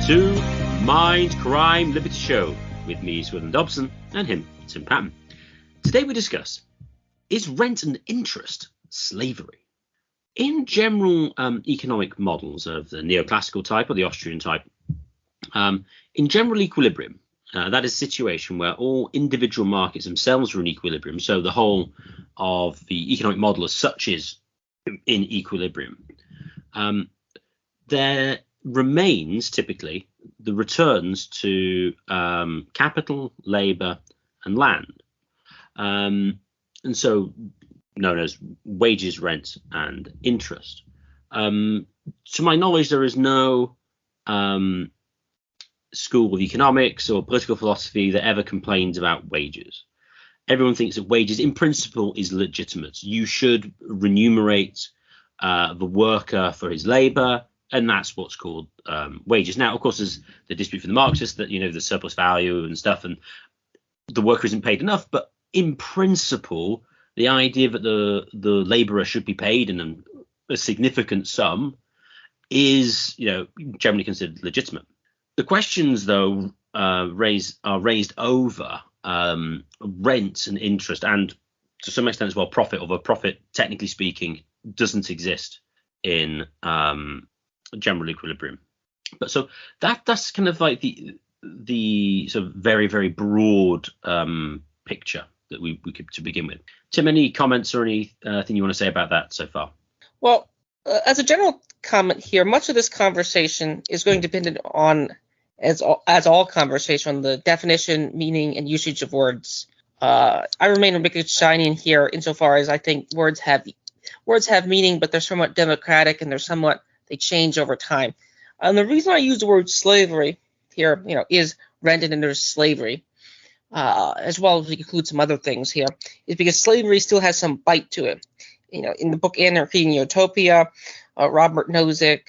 to Mindcrime Liberty Show with me, Swithin Dobson, and him, Tim Patton. Today we discuss, is rent and interest slavery? In general economic models of the neoclassical type or the Austrian type, in general equilibrium, that is a situation where all individual markets themselves are in equilibrium, so the whole of the economic model as such is in equilibrium. There remains typically the returns to capital, labour and land, and so known as wages, rent and interest. To my knowledge, there is no school of economics or political philosophy that ever complains about wages. Everyone thinks that wages in principle is legitimate. You should remunerate the worker for his labour, and that's what's called wages. Now, of course, there's the dispute for the Marxists that, you know, the surplus value and stuff, and the worker isn't paid enough. But in principle, the idea that the labourer should be paid in a significant sum is, you know, generally considered legitimate. The questions, though, are raised over rent and interest, and to some extent as well profit, although profit, technically speaking, doesn't exist in general equilibrium. But so that's kind of like the sort of very, very broad picture that we could to begin with. Tim, any comments or anything you want to say about that so far? Well, as a general comment here, much of this conversation is going to depend on, as all conversation, on the definition, meaning, and usage of words. I remain a Wittgensteinian here insofar as I think words have meaning, but they're somewhat democratic and they change over time. And the reason I use the word slavery here, you know, is rented under slavery, as well as we include some other things here, is because slavery still has some bite to it. You know, in the book Anarchy and Utopia, Robert Nozick,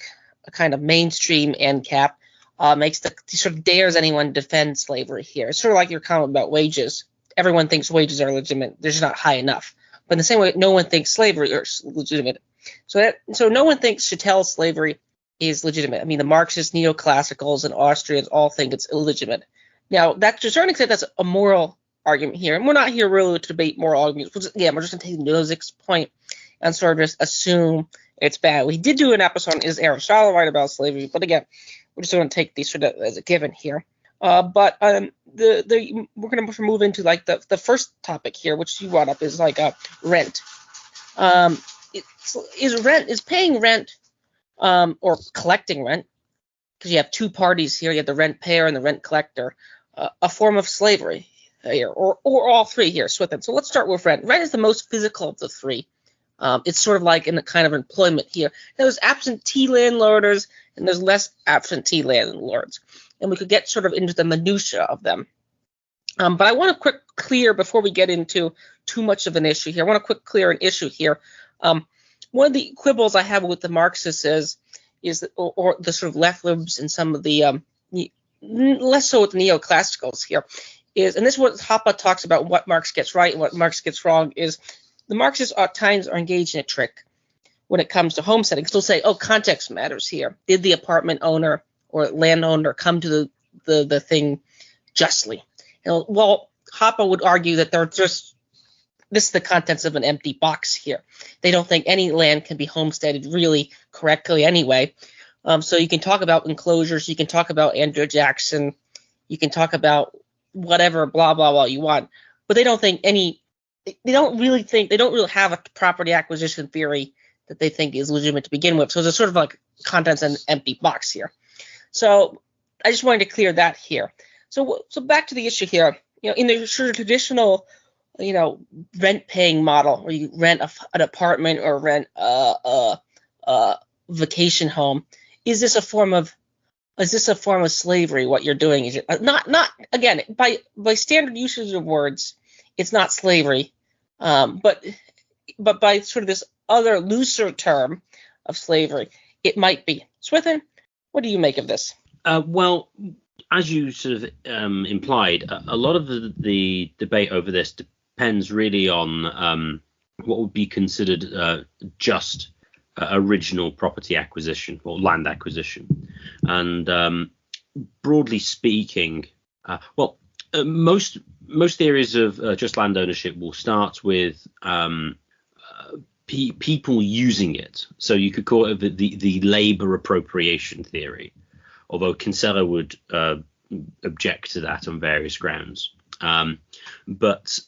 a kind of mainstream end cap, sort of dares anyone to defend slavery here. It's sort of like your comment about wages. Everyone thinks wages are legitimate. They're just not high enough. But in the same way, no one thinks slavery is legitimate. So no one thinks chattel slavery is legitimate. I mean, the Marxists, neoclassicals, and Austrians all think it's illegitimate. Now, that to a certain extent, that's a moral argument here. And we're not here really to debate moral arguments. We're just going to take Nozick's point and sort of just assume it's bad. We did do an episode on Is Aristotle right about slavery? But again, we're just going to take these sort of as a given here. But we're going to move into like the first topic here, which you brought up, is like rent. Is paying rent or collecting rent, because you have two parties here, you have the rent payer and the rent collector, a form of slavery here, or all three here, Swithin. So let's start with rent. Rent is the most physical of the three. It's sort of like in a kind of employment here. There's absentee landlords and there's less absentee landlords. And we could get sort of into the minutiae of them. But I want to clear before we get into too much of an issue here. I want to clear an issue here. One of the quibbles I have with the Marxists is that, or the sort of left libs and some of the less so with the neoclassicals here, is, and this is what Hoppe talks about, what Marx gets right and what Marx gets wrong, is the Marxists at times are engaged in a trick when it comes to homesteading. So they'll say, oh, context matters here. Did the apartment owner or landowner come to the thing justly? And, well, Hoppe would argue that this is the contents of an empty box here. They don't think any land can be homesteaded really correctly anyway. So you can talk about enclosures, you can talk about Andrew Jackson, you can talk about whatever, blah, blah, blah you want. But they don't really have a property acquisition theory that they think is legitimate to begin with. So it's sort of like contents in an empty box here. So I just wanted to clear that here. So back to the issue here. You know, in the sort of traditional, you know, rent-paying model, where you rent an apartment or rent a vacation home, is this a form of slavery? What you're doing is not again by standard usage of words, it's not slavery, but by sort of this other looser term of slavery, it might be. Swithin, what do you make of this? Well, as you sort of implied, a lot of the debate over this depends really on what would be considered just original property acquisition or land acquisition. And broadly speaking, most theories of just land ownership will start with people using it. So you could call it the labor appropriation theory, although Kinsella would object to that on various grounds. But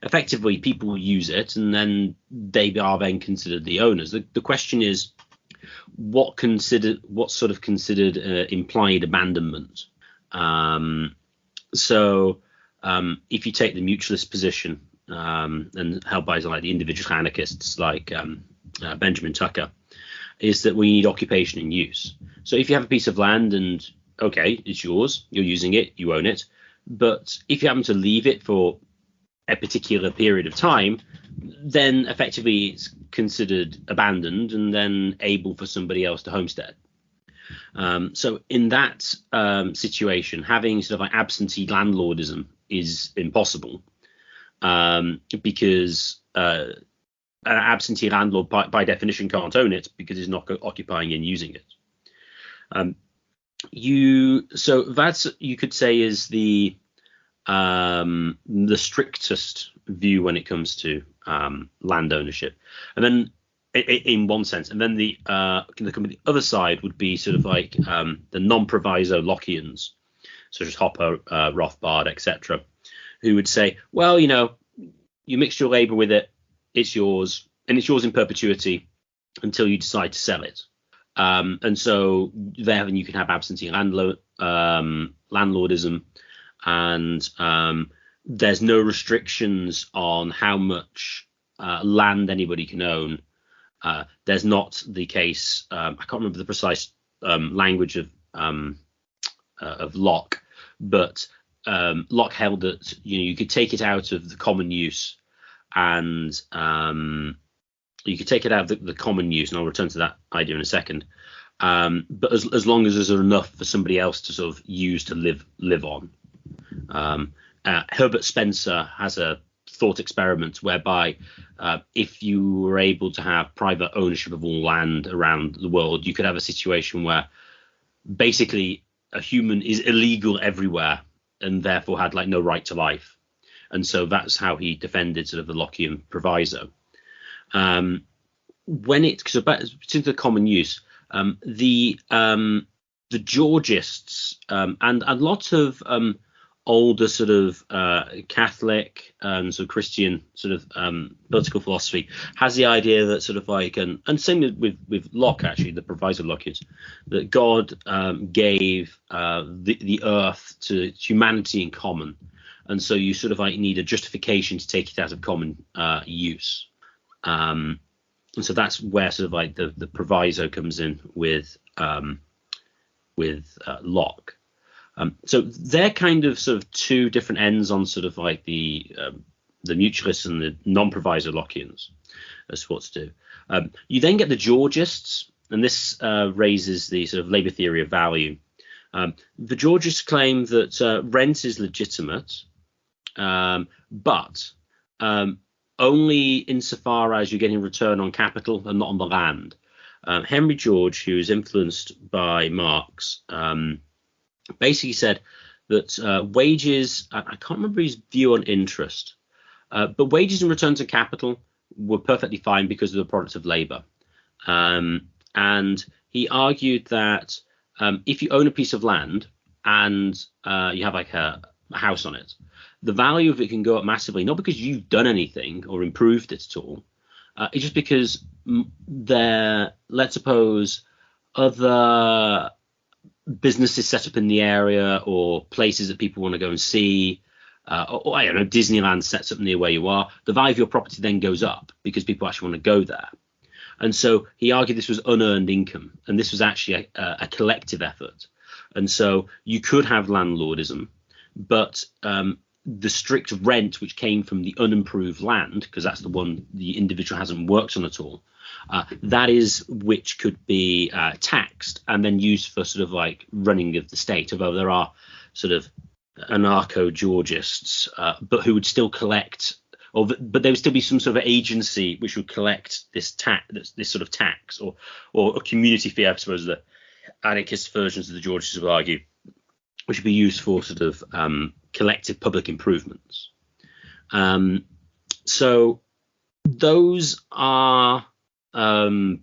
effectively, people use it, and then they are then considered the owners. The question is, what's sort of considered implied abandonment? So if you take the mutualist position, and held by like the individual anarchists like Benjamin Tucker, is that we need occupation and use. So if you have a piece of land and okay, it's yours, you're using it, you own it, but if you happen to leave it for a particular period of time, then effectively it's considered abandoned and then able for somebody else to homestead. So in that situation, having sort of like absentee landlordism is impossible, because an absentee landlord by definition can't own it because he's not occupying and using it. So that's, you could say, is the strictest view when it comes to land ownership, and then in one sense, and then the other side would be sort of like the non-proviso Lockeans, such as Hopper, Rothbard, etc., who would say, well, you mixed your labor with it, it's yours, and it's yours in perpetuity until you decide to sell it. And so then you can have absentee landlordism, and there's no restrictions on how much land anybody can own. There's not the case. I can't remember the precise language of Locke, but Locke held that you could take it out of the common use, and you could take it out of the common use, and I'll return to that idea in a second. But as long as there's enough for somebody else to sort of use to live on. Herbert Spencer has a thought experiment whereby if you were able to have private ownership of all land around the world, you could have a situation where basically a human is illegal everywhere and therefore had like no right to life. And so that's how he defended sort of the Lockean proviso. When it to the common use, the Georgists and a lot of older sort of Catholic and sort of Christian sort of political philosophy has the idea that sort of like, and same with Locke, actually, the proviso Lockeans, that God gave the earth to humanity in common, and so you sort of like need a justification to take it out of common use. And so that's where sort of like the proviso comes in with Locke. So they're kind of sort of two different ends on sort of like the mutualists and the non-proviso Lockeans as to what to do. You then get the Georgists, and this raises the sort of labor theory of value. The Georgists claim that rent is legitimate, but only insofar as you're getting return on capital and not on the land. Henry George, who is influenced by Marx, basically said that wages, I can't remember his view on interest, but wages in return to capital were perfectly fine because of the products of labor. And he argued that if you own a piece of land and you have like a house on it, the value of it can go up massively, not because you've done anything or improved it at all. It's just because let's suppose, other businesses set up in the area or places that people want to go and see, or I don't know, Disneyland sets up near where you are, the value of your property then goes up because people actually want to go there. And so he argued this was unearned income, and this was actually a collective effort. And so you could have landlordism, but the strict rent which came from the unimproved land, because that's the one the individual hasn't worked on at all, that is which could be taxed and then used for sort of like running of the state, although there are sort of anarcho-Georgists, but who would still collect, but there would still be some sort of agency which would collect this sort of tax or a community fee, I suppose the anarchist versions of the Georgists will argue. which would be used for sort of collective public improvements. So those are, broadly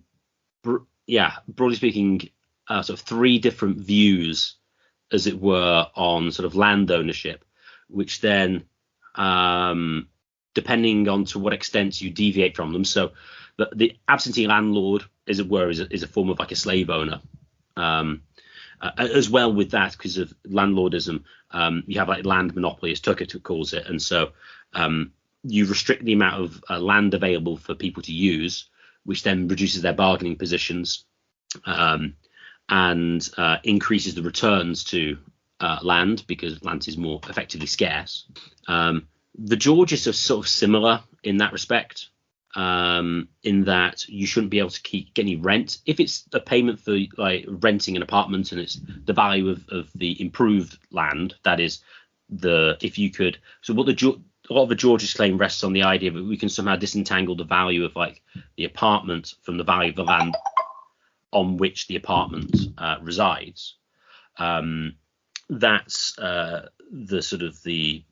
speaking, sort of three different views, as it were, on sort of land ownership, which then, depending on to what extent you deviate from them. So the absentee landlord, as it were, is a form of like a slave owner. As well with that, because of landlordism, you have like land monopoly, as Tucker calls it, and so you restrict the amount of land available for people to use, which then reduces their bargaining positions and increases the returns to land, because land is more effectively scarce. The Georgists are sort of similar in that respect, in that you shouldn't be able to get any rent if it's a payment for like renting an apartment and it's the value of the improved land. That is if you could. So what a lot of the Georgists claim rests on the idea that we can somehow disentangle the value of like the apartment from the value of the land on which the apartment resides. That's the sort of the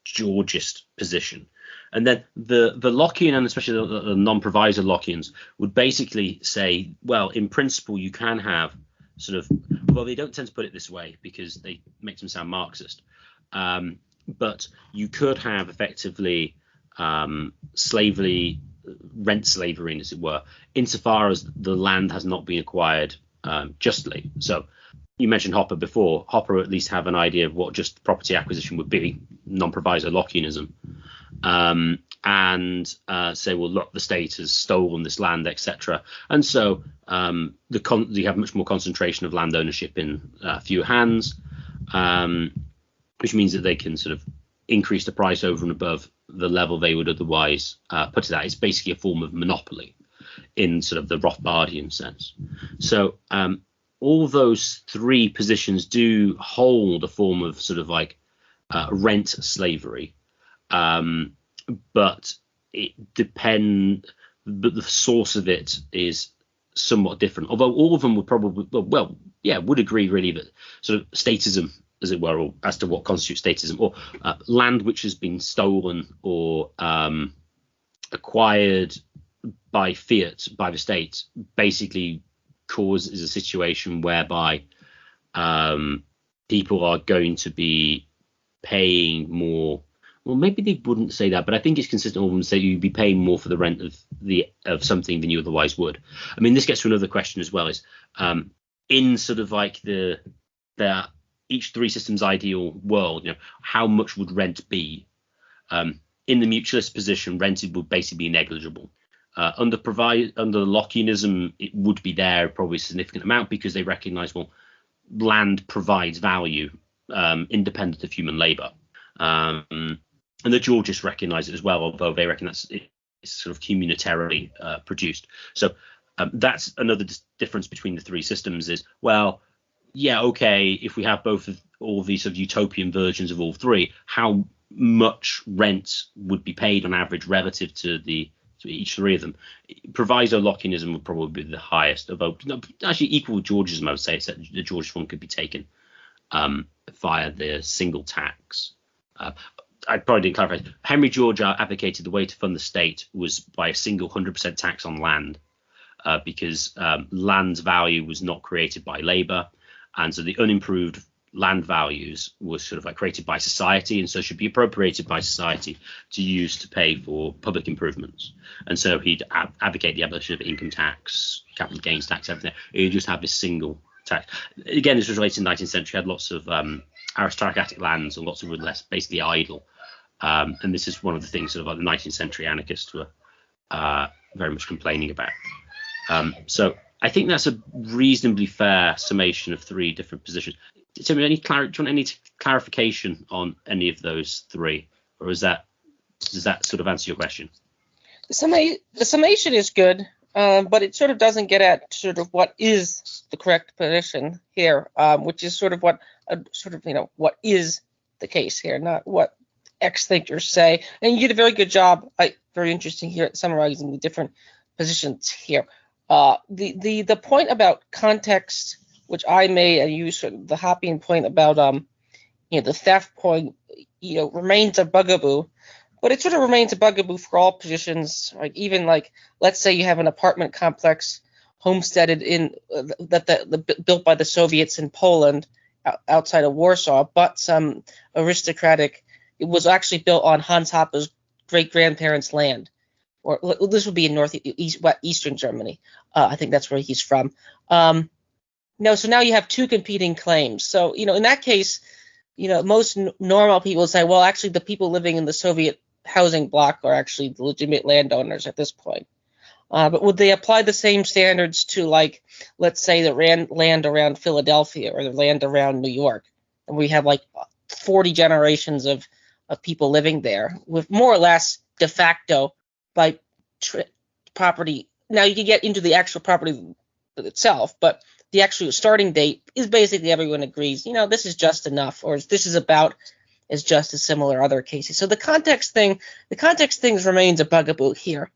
Georgist position. And then the Lockean, and especially the non-provisor Lockeans, would basically say, well, in principle, you can have sort of, well, they don't tend to put it this way because they make them sound Marxist, but you could have effectively slavery, rent slavery, as it were, insofar as the land has not been acquired justly. So you mentioned Hopper before. Hopper at least have an idea of what just property acquisition would be, non-provisor Lockeanism, and say, well, look, the state has stolen this land, etc. And so you have much more concentration of land ownership in fewer hands, which means that they can sort of increase the price over and above the level they would otherwise put it at. It's basically a form of monopoly in sort of the Rothbardian sense. So all those three positions do hold a form of sort of like rent slavery, but it depends. But the source of it is somewhat different. Although all of them would probably, would agree really that sort of statism, as it were, or as to what constitutes statism, or land which has been stolen or acquired by fiat by the state, basically causes a situation whereby people are going to be paying more. Well, maybe they wouldn't say that, but I think it's consistent with them to say you'd be paying more for the rent of something than you otherwise would. I mean, this gets to another question as well, is in sort of like the each three systems ideal world, how much would rent be? In the mutualist position, rent would basically be negligible. Under Lockeanism, it would be there probably a significant amount, because they recognise, well, land provides value independent of human labour. And the Georgists recognise it as well, although they recognise it's sort of communitarily produced. So that's another difference between the three systems is, well, yeah, okay, if we have all of these sort of utopian versions of all three, how much rent would be paid on average relative to each three of them? Proviso Lockeanism would probably be the highest, although actually equal with Georgism, I would say, except the Georgist one could be taken via the single tax. I probably didn't clarify. Henry George advocated the way to fund the state was by a single 100% tax on land, because land's value was not created by labour, and so the unimproved land values were sort of like created by society, and so should be appropriated by society to use to pay for public improvements. And so he'd advocate the abolition of income tax, capital gains tax, everything. He'd just have this single tax. Again, this was related to the 19th century. Had lots of aristocratic lands and lots of less basically idle. And this is one of the things sort of like the 19th century anarchists were very much complaining about. So I think that's a reasonably fair summation of three different positions. So, do you want any clarification on any of those three, or does that sort of answer your question? The summation is good, but it sort of doesn't get at sort of what is the correct position here, which is sort of what what is the case here, not what X thinkers say. And you did a very good job, very interesting here at summarizing the different positions here. The point about context, which I made, and you sort of the Hoppian point about the theft point, remains a bugaboo, but it sort of remains a bugaboo for all positions. Like even like, let's say you have an apartment complex homesteaded in built by the Soviets in Poland outside of Warsaw, but some aristocratic. It was actually built on Hans Hoppe's great grandparents' land, or this would be in eastern Germany. I think that's where he's from. No, so now you have two competing claims. So in that case, most normal people say, well, actually, the people living in the Soviet housing block are actually the legitimate landowners at this point. But would they apply the same standards to, like, let's say the land around Philadelphia or the land around New York, and we have like 40 generations of people living there with more or less de facto by property. Now you can get into the actual property itself, but the actual starting date is basically everyone agrees, this is just enough, or this is about as just as similar other cases. So the context things remains a bugaboo here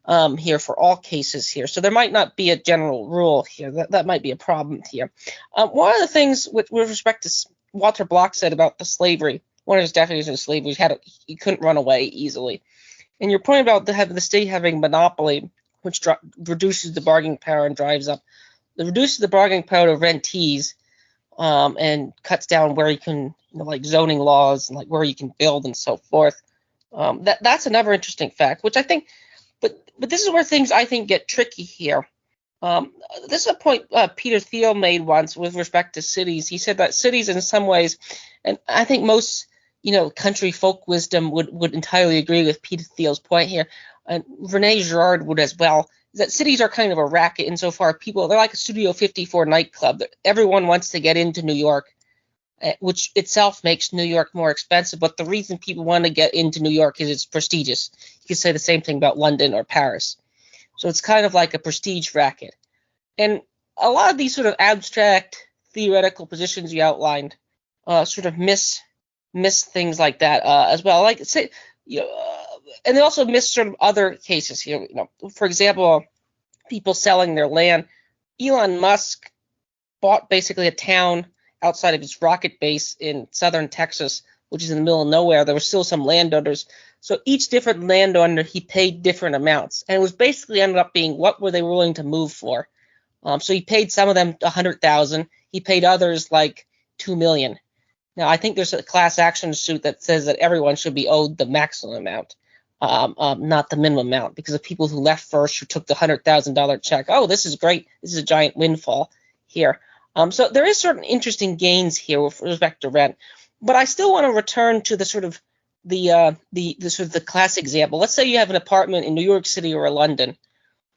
for all cases here. So there might not be a general rule here. That might be a problem here. One of the things with respect to Walter Block said about the slavery, one of his definitions of slavery, he couldn't run away easily. And your point about the state having monopoly, which reduces the bargaining power and reduces the bargaining power of rentees, and cuts down where you can, like zoning laws and like where you can build and so forth. That's another interesting fact, which I think, but this is where things I think get tricky here. This is a point Peter Thiel made once with respect to cities. He said that cities, in some ways, and I think most country folk wisdom would entirely agree with Peter Thiel's point here, and Rene Girard would as well, is that cities are kind of a racket insofar they're like a Studio 54 nightclub. Everyone wants to get into New York, which itself makes New York more expensive. But the reason people want to get into New York is it's prestigious. You could say the same thing about London or Paris. So it's kind of like a prestige racket. And a lot of these sort of abstract theoretical positions you outlined sort of miss things like that as well. Like say, and they also miss sort of other cases here. For example, people selling their land. Elon Musk bought basically a town outside of his rocket base in southern Texas, which is in the middle of nowhere. There were still some landowners. So each different landowner, he paid different amounts. And it was basically ended up being what were they willing to move for. So he paid some of them $100,000. He paid others like $2 million. Now, I think there's a class action suit that says that everyone should be owed the maximum amount, not the minimum amount, because the people who left first, who took the $100,000 check, oh, this is great. This is a giant windfall here. So there is certain interesting gains here with respect to rent. But I still want to return to the sort of the class example. Let's say you have an apartment in New York City or London,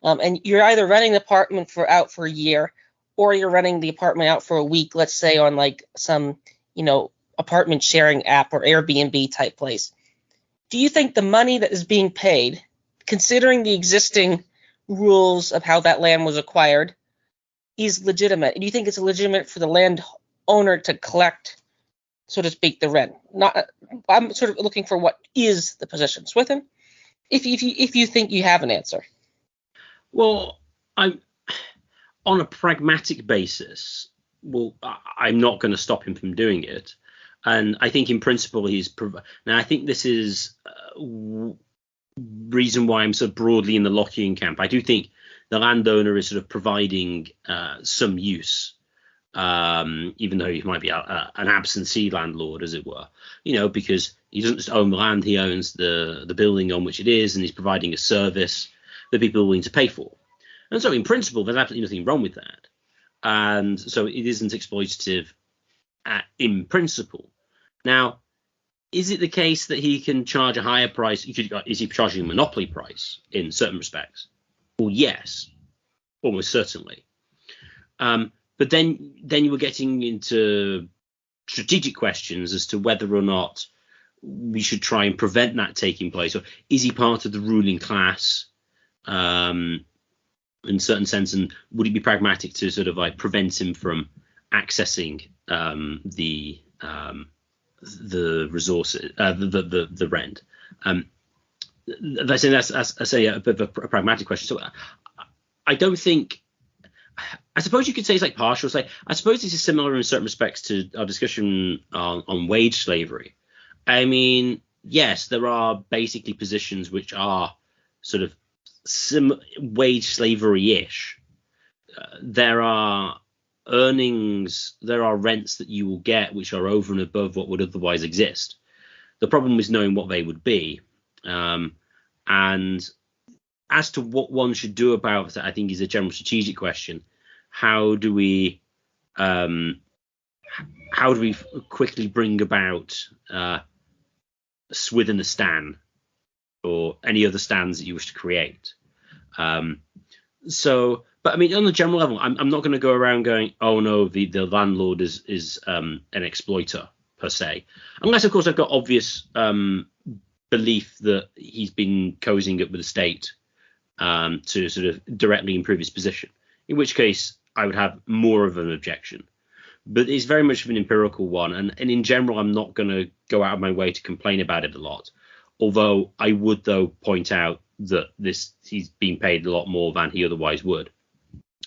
and you're either renting the apartment out for a year, or you're renting the apartment out for a week. Let's say on like some apartment sharing app or Airbnb type place. Do you think the money that is being paid, considering the existing rules of how that land was acquired, is legitimate? Do you think it's legitimate for the landowner to collect, so to speak, the rent? I'm sort of looking for what is the position. Swithin, if you think you have an answer. Well, I'm on a pragmatic basis. Well, I'm not going to stop him from doing it. And I think in principle now I think this is reason why I'm so broadly in the Lockean camp. I do think the landowner is sort of providing some use, even though he might be an absentee landlord, as it were, because he doesn't just own the land, he owns the building on which it is, and he's providing a service that people are willing to pay for. And so in principle, there's absolutely nothing wrong with that. And so it isn't exploitative in principle. Now, is it the case that he can charge a higher price? Is he charging a monopoly price in certain respects? Well, yes, almost certainly. But then you were getting into strategic questions as to whether or not we should try and prevent that taking place. Or is he part of the ruling class in a certain sense? And would it be pragmatic to sort of like prevent him from accessing the resources, the rent? That's a bit of a pragmatic question. So I don't think I suppose you could say it's like partial. I suppose this is similar in certain respects to our discussion on wage slavery. I mean, yes, there are basically positions which are sort of wage slavery-ish. There are earnings, there are rents that you will get which are over and above what would otherwise exist. The problem is knowing what they would be. And as to what one should do about that, I think is a general strategic question. How do we quickly bring about Swithenistan or any other stands that you wish to create? But I mean, on the general level, I'm not going to go around going, oh no, the landlord is an exploiter per se, unless of course I've got obvious belief that he's been cozying up with the state to sort of directly improve his position, in which case I would have more of an objection. But it's very much of an empirical one, and in general I'm not going to go out of my way to complain about it a lot, although I would though point out that he's being paid a lot more than he otherwise would.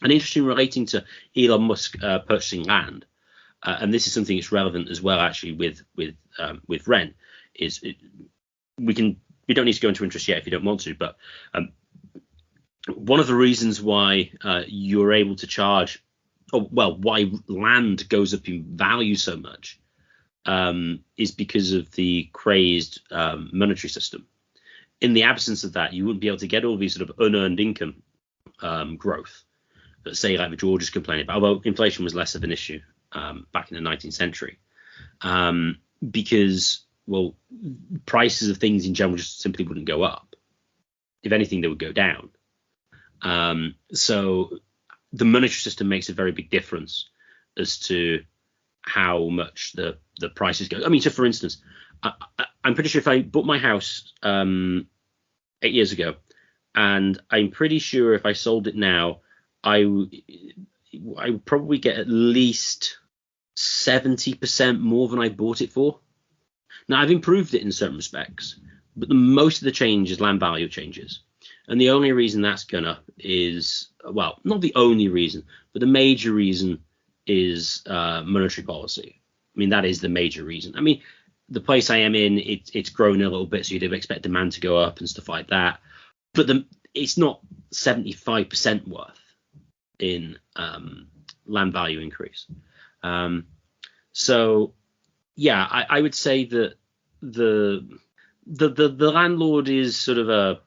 And interesting relating to Elon Musk purchasing land, and this is something that's relevant as well actually with rent, is we don't need to go into interest yet if you don't want to, but one of the reasons why you're able to charge, why land goes up in value so much is because of the crazed monetary system. In the absence of that, you wouldn't be able to get all these sort of unearned income growth that, say, like the Georges complain about, although inflation was less of an issue back in the 19th century, because, well, prices of things in general just simply wouldn't go up. If anything, they would go down. So the monetary system makes a very big difference as to how much the prices go. I mean, so for instance, I'm pretty sure if I bought my house 8 years ago, and I'm pretty sure if I sold it now, I would probably get at least 70% more than I bought it for. Now, I've improved it in certain respects, but most of the change is land value changes. And the only reason that's gone up is, well, not the only reason, but the major reason is monetary policy. I mean, that is the major reason. I mean, the place I am in, it's grown a little bit, so you'd expect demand to go up and stuff like that. But it's not 75% worth in land value increase. So, yeah, I would say that the landlord is sort of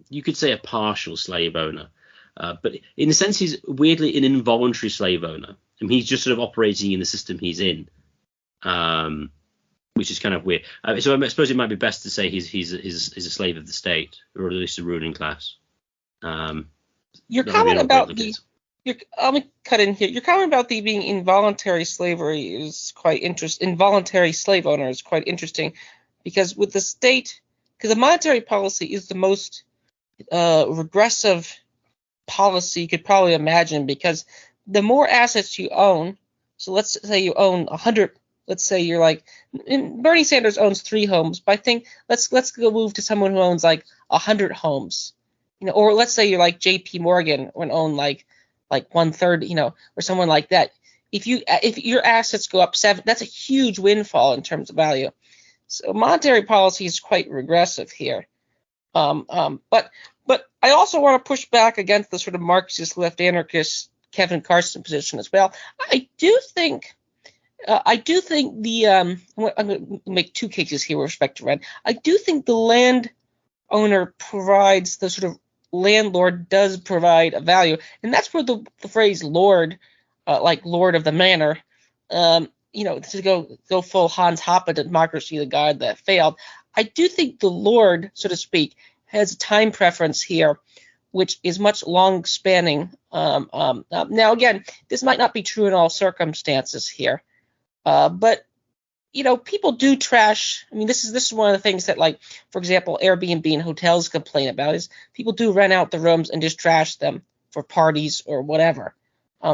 you could say a partial slave owner, but in a sense he's weirdly an involuntary slave owner. I mean, he's just sort of operating in the system he's in, which is kind of weird. So I suppose it might be best to say he's a slave of the state, or at least a ruling class. Your comment about let me cut in here. Your comment about the being involuntary slavery is quite interesting. Involuntary slave owner is quite interesting, because with the state, because the monetary policy is the most regressive policy you could probably imagine, because the more assets you own, so let's say you own 100, let's say you're like, Bernie Sanders owns 3 homes, but I think let's go move to someone who owns like 100 homes, or let's say you're like J.P. Morgan and own like 1/3, or someone like that. If your assets go up 7, that's a huge windfall in terms of value. So monetary policy is quite regressive here. But I also want to push back against the sort of Marxist left anarchist Kevin Carson position as well. I do think the I'm going to make 2 cases here with respect to rent. I do think the landowner provides, the sort of landlord does provide a value, and that's where the phrase lord, like lord of the manor, to go full Hans Hoppe, democracy, the god that failed. I do think the lord, so to speak, has a time preference here, which is much long spanning. Now, again, this might not be true in all circumstances here, but people do trash. I mean, this is one of the things that, like, for example, Airbnb and hotels complain about, is people do rent out the rooms and just trash them for parties or whatever.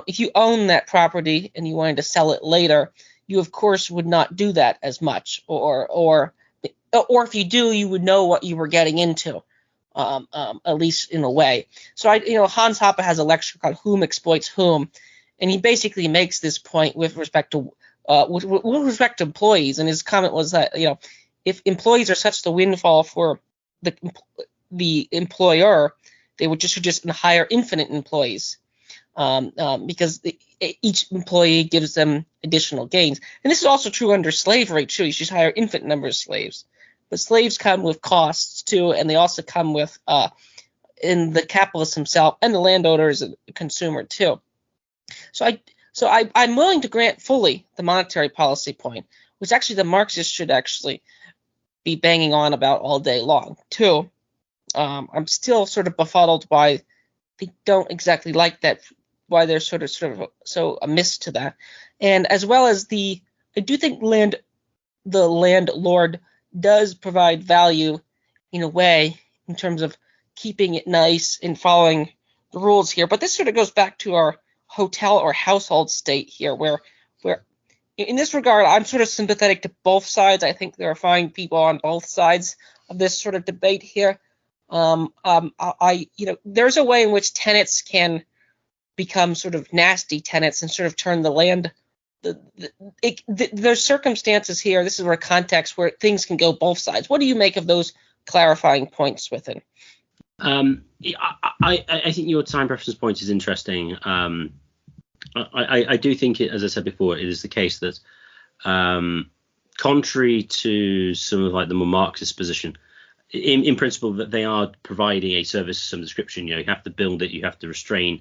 If you own that property and you wanted to sell it later, you of course would not do that as much, or if you do, you would know what you were getting into. at least in a way. So Hans Hoppe has a lecture called "Whom Exploits Whom," and he basically makes this point with respect to employees. And his comment was that if employees are such the windfall for the employer, they should just hire infinite employees, because each employee gives them additional gains. And this is also true under slavery too. You should hire infinite numbers of slaves. But slaves come with costs too, and they also come with in the capitalist himself, and the landowner is a consumer too. So I'm willing to grant fully the monetary policy point, which actually the Marxists should actually be banging on about all day long too. I'm still sort of befuddled why they don't exactly like that, why they're sort of so amiss to that, and as well as I do think the landlord does provide value in a way in terms of keeping it nice and following the rules here. But this sort of goes back to our hotel or household state here, where in this regard, I'm sort of sympathetic to both sides. I think there are fine people on both sides of this sort of debate here. There's a way in which tenants can become sort of nasty tenants and sort of turn the land. There's circumstances here. This is where context where things can go both sides. What do you make of those clarifying points within? I think your time preference point is interesting. I do think it, as I said before, it is the case that, contrary to some of the more Marxist position, in principle, that they are providing a service of some description. You have to build it, you have to restrain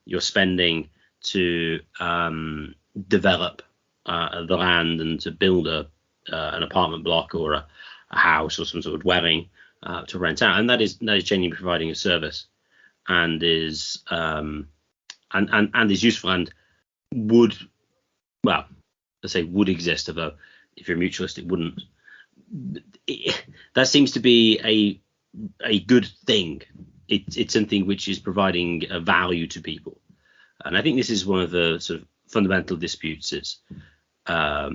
your spending to develop the land and to build an apartment block or a house or some sort of dwelling to rent out, and that is genuinely providing a service, and is and is useful, and would exist, although if you're a mutualist it wouldn't. That seems to be a good thing. It's something which is providing a value to people, and I think this is one of the sort of fundamental disputes. Is there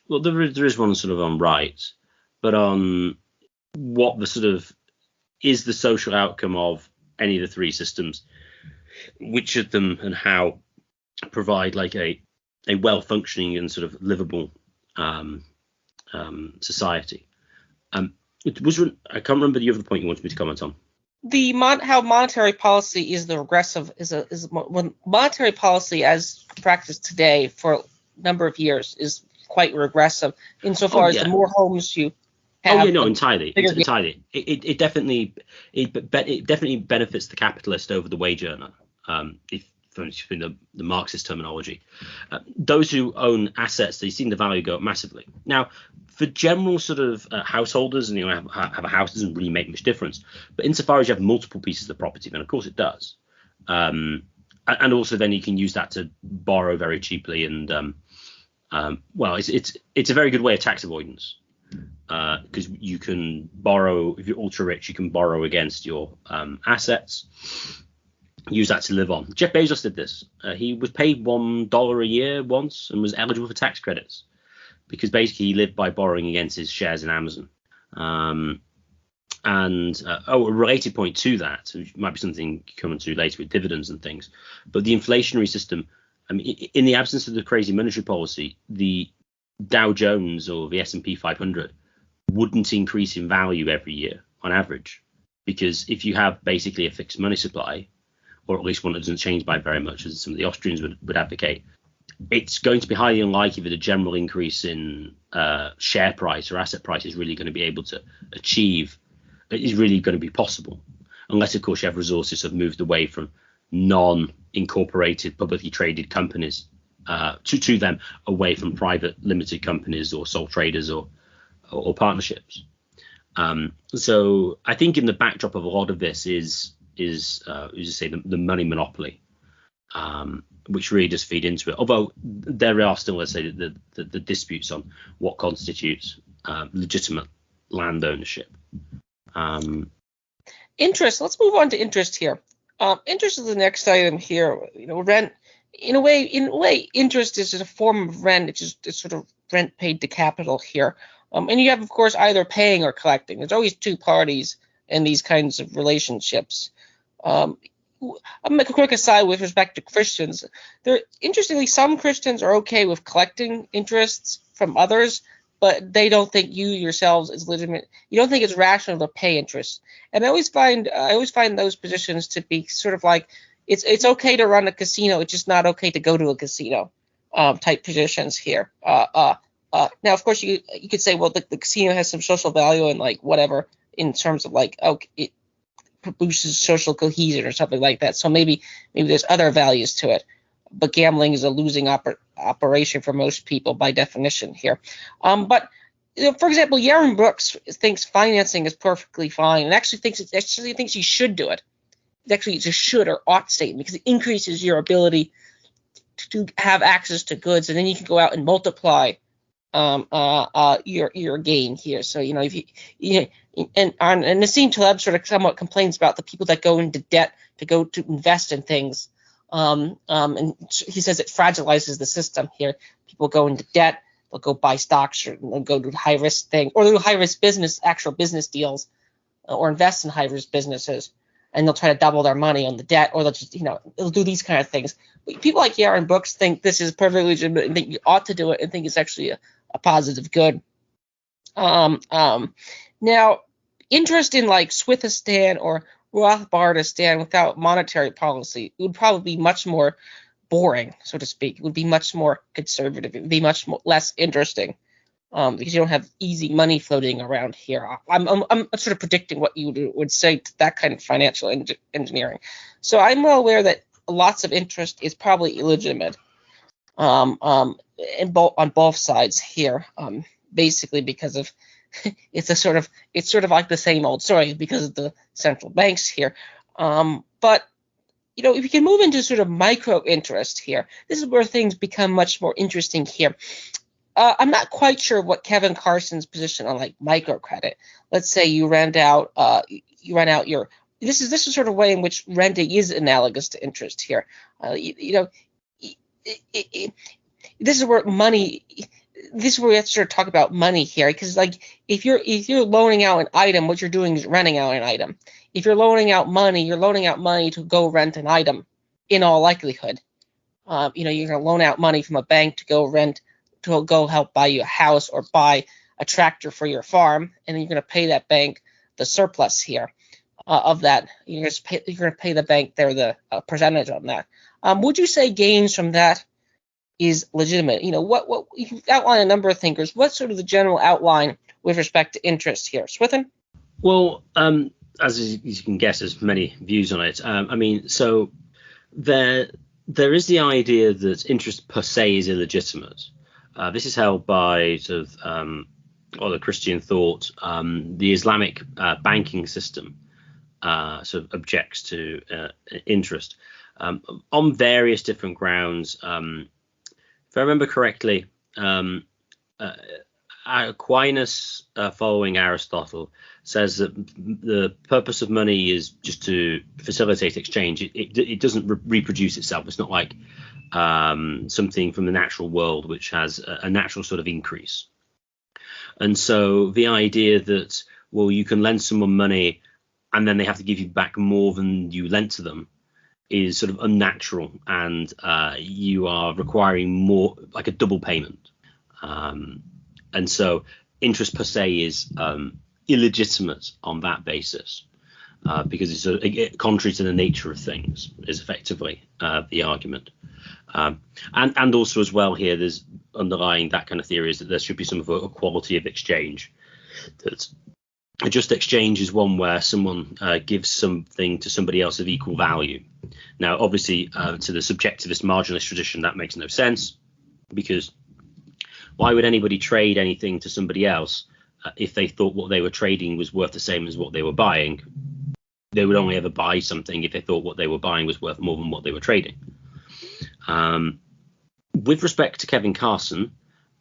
is one sort of on rights, but on what the sort of is the social outcome of any of the three systems, which of them and how provide a well-functioning and sort of livable society. I can't remember the other point you wanted me to comment on. How monetary policy is the regressive when monetary policy as practiced today for a number of years is quite regressive insofar as the more homes you have. Entirely. It definitely benefits the capitalist over the wage earner. If the Marxist terminology, those who own assets, they seem the value go up massively. Now, for general sort of householders, and have a house doesn't really make much difference. But insofar as you have multiple pieces of property, then of course it does. And also then you can use that to borrow very cheaply, and it's a very good way of tax avoidance, because you can borrow if you're ultra rich, you can borrow against your assets. Use that to live on. Jeff Bezos did this. He was paid $1 a year once and was eligible for tax credits because basically he lived by borrowing against his shares in Amazon. A related point to that, which might be something coming to later with dividends and things, but the inflationary system, I mean, in the absence of the crazy monetary policy, the Dow Jones or the S&P 500 wouldn't increase in value every year on average, because if you have basically a fixed money supply, or at least one that doesn't change by very much, as some of the Austrians would advocate, it's going to be highly unlikely that a general increase in share price or asset price is really going to be able to achieve, is really going to be possible, unless, of course, you have resources that have moved away from non-incorporated, publicly traded companies to them, away from private limited companies or sole traders or partnerships. So I think in the backdrop of a lot of this is the money monopoly, which really does feed into it. Although there are still, let's say, the disputes on what constitutes legitimate land ownership. Interest. Let's move on to interest here. Interest is the next item here. Rent. In a way, interest is a form of rent. It's sort of rent paid to capital here. And you have, of course, either paying or collecting. There's always two parties in these kinds of relationships. I'll make a quick aside with respect to Christians. Interestingly, some Christians are okay with collecting interests from others, but they don't think you yourselves is legitimate. You don't think it's rational to pay interest. And I always find those positions to be sort of like it's okay to run a casino, it's just not okay to go to a casino type positions here. Now, of course, you could say, well, the casino has some social value and like whatever in terms of like it boosts social cohesion or something like that. So maybe there's other values to it. But gambling is a losing operation for most people by definition here. But for example, Yaron Brooks thinks financing is perfectly fine and actually thinks you should do it. It's a should or ought statement because it increases your ability to have access to goods, and then you can go out and multiply your gain here. So if and Nassim Taleb sort of somewhat complains about the people that go into debt to invest in things. And he says it fragilizes the system here. People go into debt, they'll go buy stocks, or they'll go to high risk things, or they'll do high risk actual business deals, or invest in high risk businesses, and they'll try to double their money on the debt, or they'll just they'll do these kind of things. But people like Yaron Brooks think this is perfectly legitimate and think you ought to do it and think it's actually a positive good. Now, interest in like Swithistan or Rothbardistan without monetary policy would probably be much more boring, so to speak. It would be much more conservative. It would be much less interesting because you don't have easy money floating around here. I'm sort of predicting what you would say to that kind of financial engineering. So I'm well aware that lots of interest is probably illegitimate on both sides here, basically because of it's sort of like the same old story because of the central banks here. But if you can move into sort of micro interest here, this is where things become much more interesting here. I'm not quite sure what Kevin Carson's position on like microcredit. Let's say you rent out your. This is sort of way in which renting is analogous to interest here. This is where money. This is where we have to sort of talk about money here, because like if you're loaning out an item, what you're doing is renting out an item. If you're loaning out money, you're loaning out money to go rent an item, in all likelihood. You're going to loan out money from a bank to go help buy you a house or buy a tractor for your farm, and then you're going to pay that bank the surplus here of that. You're going to pay the bank the percentage on that. Would you say gains from that is legitimate? What you outline a number of thinkers. What's sort of the general outline with respect to interest here, Swithin? Well, as you can guess, there's many views on it. So there is the idea that interest per se is illegitimate. This is held by sort of other Christian thought. The Islamic banking system sort of objects to interest on various different grounds. If I remember correctly, Aquinas, following Aristotle, says that the purpose of money is just to facilitate exchange. It doesn't reproduce itself. It's not like something from the natural world which has a natural sort of increase. And so the idea that, well, you can lend someone money and then they have to give you back more than you lent to them is sort of unnatural, and you are requiring more, like a double payment. And so interest per se is illegitimate on that basis, because it's sort of contrary to the nature of things, is effectively the argument. And also as well here, there's underlying that kind of theory is that there should be some of a quality of exchange. That a just exchange is one where someone gives something to somebody else of equal value. Now, obviously, to the subjectivist marginalist tradition, that makes no sense, because why would anybody trade anything to somebody else if they thought what they were trading was worth the same as what they were buying? They would only ever buy something if they thought what they were buying was worth more than what they were trading. With respect to Kevin Carson,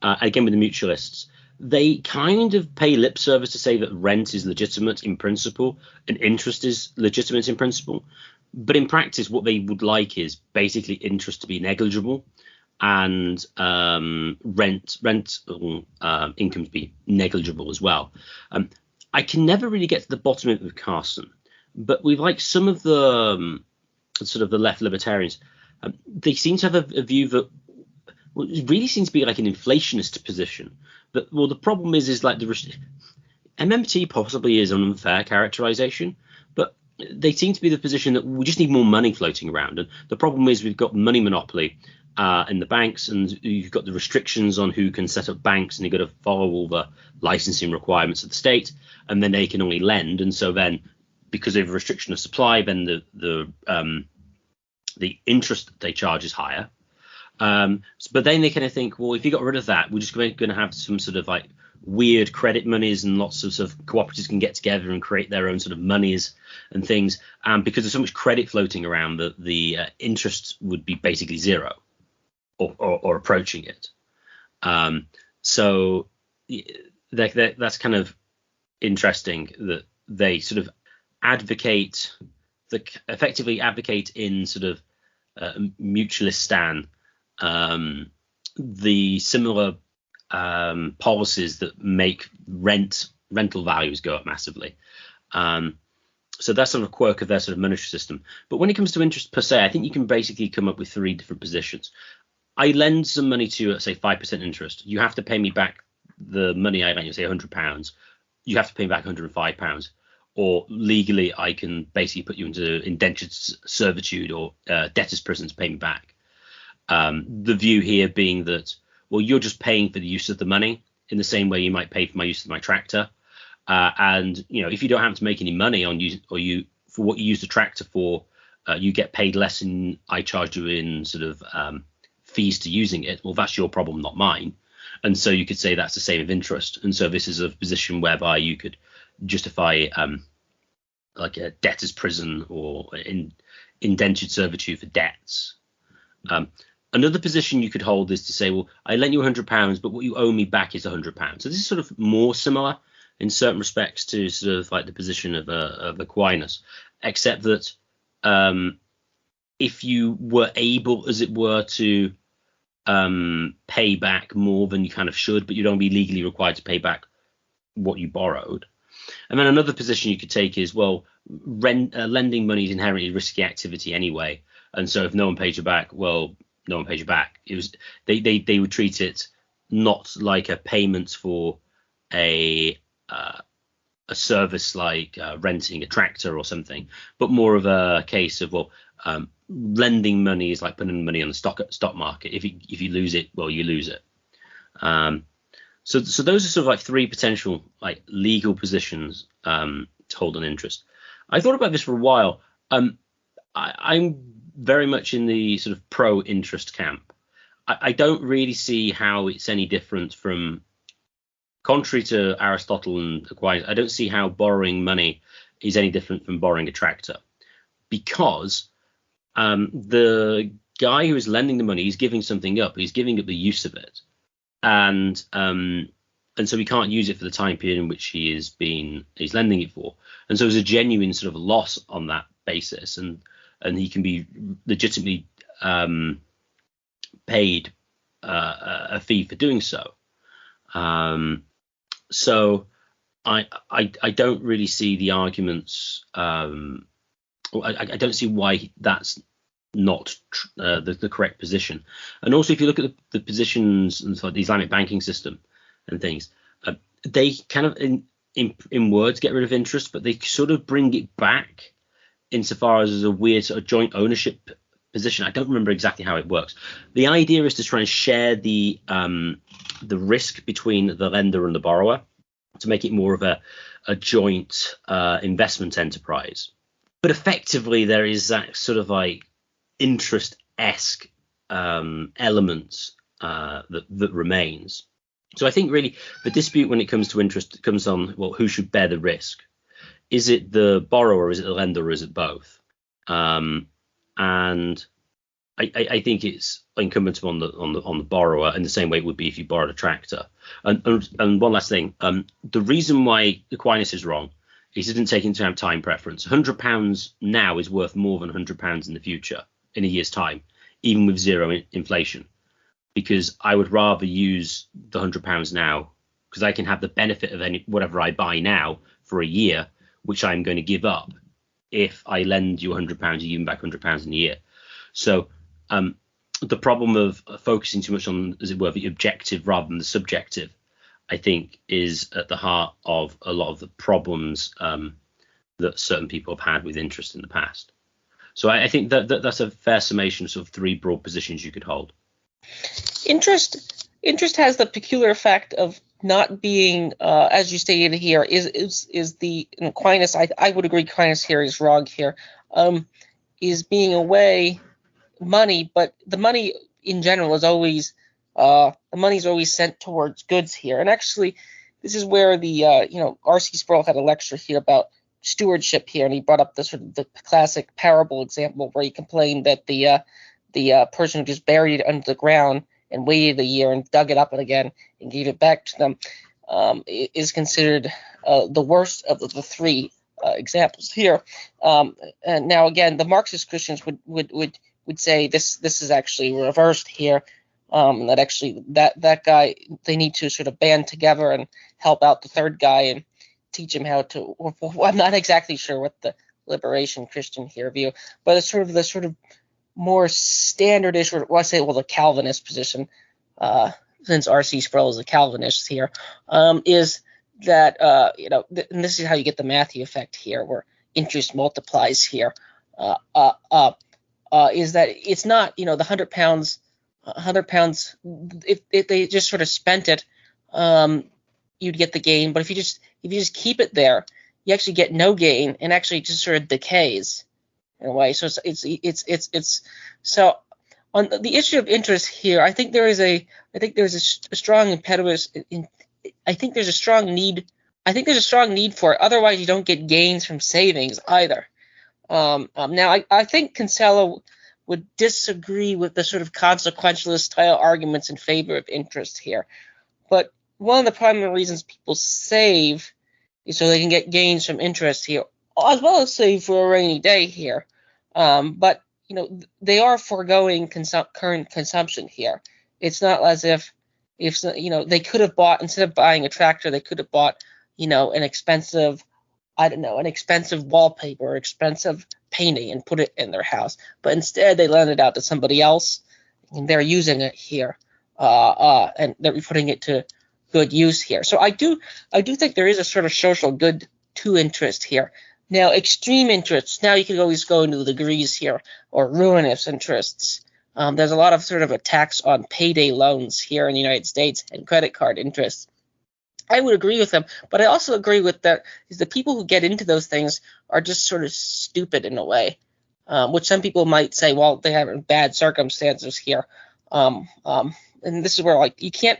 again with the mutualists, they kind of pay lip service to say that rent is legitimate in principle and interest is legitimate in principle. But in practice, what they would like is basically interest to be negligible and rental income to be negligible as well. I can never really get to the bottom of it with Carson, but with like some of the sort of the left libertarians, they seem to have a view that it really seems to be like an inflationist position. But well, the problem is like the MMT possibly is an unfair characterization, but they seem to be the position that we just need more money floating around. And the problem is we've got money monopoly in the banks, and you've got the restrictions on who can set up banks, and you've got to follow all the licensing requirements of the state, and then they can only lend. And so then, because of restriction of supply, then the interest that they charge is higher. But then they kind of think, well, if you got rid of that, we're just going to have some sort of like weird credit monies, and lots of sort of cooperatives can get together and create their own sort of monies and things. Because there's so much credit floating around, that the interest would be basically zero or approaching it. So that's kind of interesting that they sort of effectively advocate in sort of mutualist stan the similar policies that make rental values go up massively. So that's sort of a quirk of their sort of monetary system. But when it comes to interest per se, I think you can basically come up with three different positions. I lend some money to, say, 5% interest. You have to pay me back the money I lent you, say £100. You have to pay me back £105. Or legally, I can basically put you into indentured servitude or debtor's prison to pay me back. The view here being that, well, you're just paying for the use of the money in the same way you might pay for my use of my tractor. And, if you don't have to make any money on you, or you for what you use the tractor for, you get paid less than I charge you in sort of fees to using it. Well, that's your problem, not mine. And so you could say that's the same of interest. And so this is a position whereby you could justify like a debtor's prison or indentured servitude for debts. Another position you could hold is to say, well, I lent you £100, but what you owe me back is £100. So this is sort of more similar in certain respects to sort of like the position of Aquinas, except that if you were able, as it were, to pay back more than you kind of should, but you'd only be legally required to pay back what you borrowed. And then another position you could take is, well, lending money is inherently risky activity anyway, and so if no one pays you back, well, no one pays you back. It was they would treat it not like a payment for a service like renting a tractor or something, but more of a case of, well, lending money is like putting money on the stock market. If you lose it, well, you lose it. So those are sort of like three potential like legal positions to hold an interest. I thought about this for a while. I'm very much in the sort of pro-interest camp. I don't really see how it's any different from, contrary to Aristotle and Aquinas, I don't see how borrowing money is any different from borrowing a tractor, because the guy who is lending the money, he's giving something up. He's giving up the use of it, and so he can't use it for the time period in which he's lending it for. And so there's a genuine sort of loss on that basis, and he can be legitimately paid a fee for doing so. So I don't really see the arguments. I don't see why that's not the correct position. And also, if you look at the positions and the Islamic banking system and things, they kind of in words get rid of interest, but they sort of bring it back insofar as a weird sort of joint ownership position. I don't remember exactly how it works. The idea is to try and share the risk between the lender and the borrower to make it more of a joint investment enterprise. But effectively, there is that sort of like interest-esque element that remains. So I think really the dispute when it comes to interest comes on, well, who should bear the risk? Is it the borrower, is it the lender, or is it both? And I think it's incumbent upon the borrower in the same way it would be if you borrowed a tractor. And one last thing, the reason why Aquinas is wrong is he didn't take into account time preference. £100 now is worth more than £100 in the future, in a year's time, even with zero inflation. Because I would rather use the £100 now, because I can have the benefit of whatever I buy now for a year, which I'm going to give up if I lend you £100, you give me back £100 in a year. So the problem of focusing too much on, as it were, the objective rather than the subjective, I think, is at the heart of a lot of the problems that certain people have had with interest in the past. So I think that's a fair summation, sort of three broad positions you could hold. Interest has the peculiar effect of not being, as you stated here, is the Aquinas. I would agree Aquinas here is wrong here. Is being away money, but the money in general is always the money is always sent towards goods here. And actually, this is where the R.C. Sproul had a lecture here about stewardship here, and he brought up the sort of the classic parable example where he complained that the person who just buried it under the ground and waited a year and dug it up again and gave it back to them is considered the worst of the three examples here. And now again, the Marxist Christians would say this is actually reversed here. That actually that guy, they need to sort of band together and help out the third guy and teach him how to. I'm not exactly sure what the liberation Christian here view, but it's sort of the sort of more standardish, or the Calvinist position, since R.C. Sproul is a Calvinist here, is that and this is how you get the Matthew effect here, where interest multiplies here. Is that it's not the £100, if they just sort of spent it, you'd get the gain. But if you just keep it there, you actually get no gain, and actually just sort of decays in a way. So it's so on the issue of interest here, I think there's a strong impetus. I think there's a strong need for it. Otherwise, you don't get gains from savings either. Now, I think Kinsella would disagree with the sort of consequentialist style arguments in favor of interest here. But one of the primary reasons people save is so they can get gains from interest here, as well as save for a rainy day here. But they are foregoing current consumption here. It's not as if they could have bought, instead of buying a tractor, they could have bought an expensive wallpaper or expensive painting and put it in their house. But instead they lend it out to somebody else, and they're using it here, and they're putting it to good use here. So I do think there is a sort of social good to interest here. Now, extreme interests, now you can always go into the degrees here, or ruinous interests. There's a lot of sort of attacks on payday loans here in the United States and credit card interest. I would agree with them, but I also agree with that is the people who get into those things are just sort of stupid in a way, which some people might say, well, they have bad circumstances here. And this is where you can't,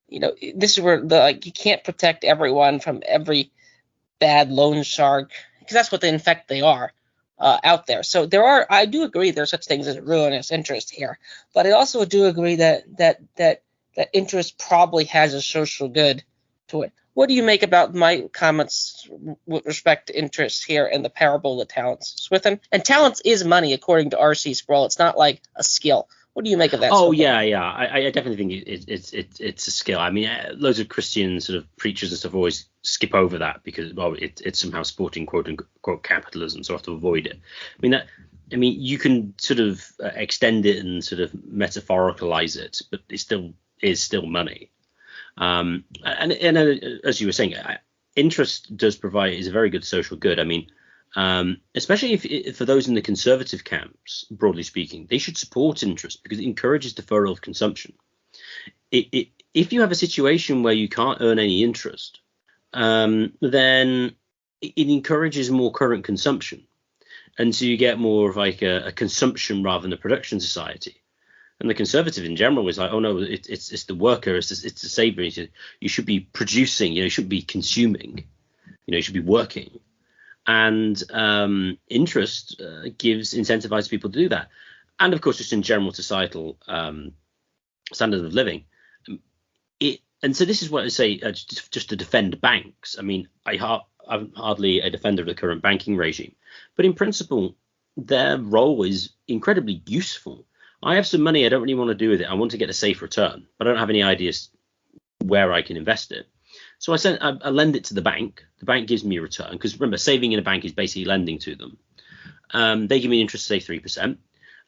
this is where you can't protect everyone from every bad loan shark, because that's what in fact they are out there. So I do agree there are such things as ruinous interest here, but I also do agree that interest probably has a social good to it. What do you make about my comments with respect to interest here in the parable of the talents, Swithin? And talents is money, according to R.C. Sproul. It's not like a skill. What do you make of that? Oh, Swithin? yeah. I definitely think it's a skill. I mean, loads of Christian sort of preachers and stuff always skip over that because, well, it's somehow sporting quote unquote capitalism, so I have to avoid it. I mean, you can sort of extend it and sort of metaphoricalize it, but it still is money. And as you were saying, interest is a very good social good. I mean, especially if for those in the conservative camps, broadly speaking, they should support interest because it encourages deferral of consumption. If you have a situation where you can't earn any interest, then it encourages more current consumption, and so you get more of like a consumption rather than a production society. And the conservative in general is like, oh no, it's the worker, it's the saver. You should be producing, you shouldn't be consuming, you should be working. And interest incentivizes people to do that. And of course, just in general societal standards of living. And so this is what I say, just to defend banks. I mean, I'm hardly a defender of the current banking regime, but in principle, their role is incredibly useful. I have some money I don't really want to do with it. I want to get a safe return, but I don't have any ideas where I can invest it. So I lend it to the bank. The bank gives me a return because remember, saving in a bank is basically lending to them. They give me interest, say 3%,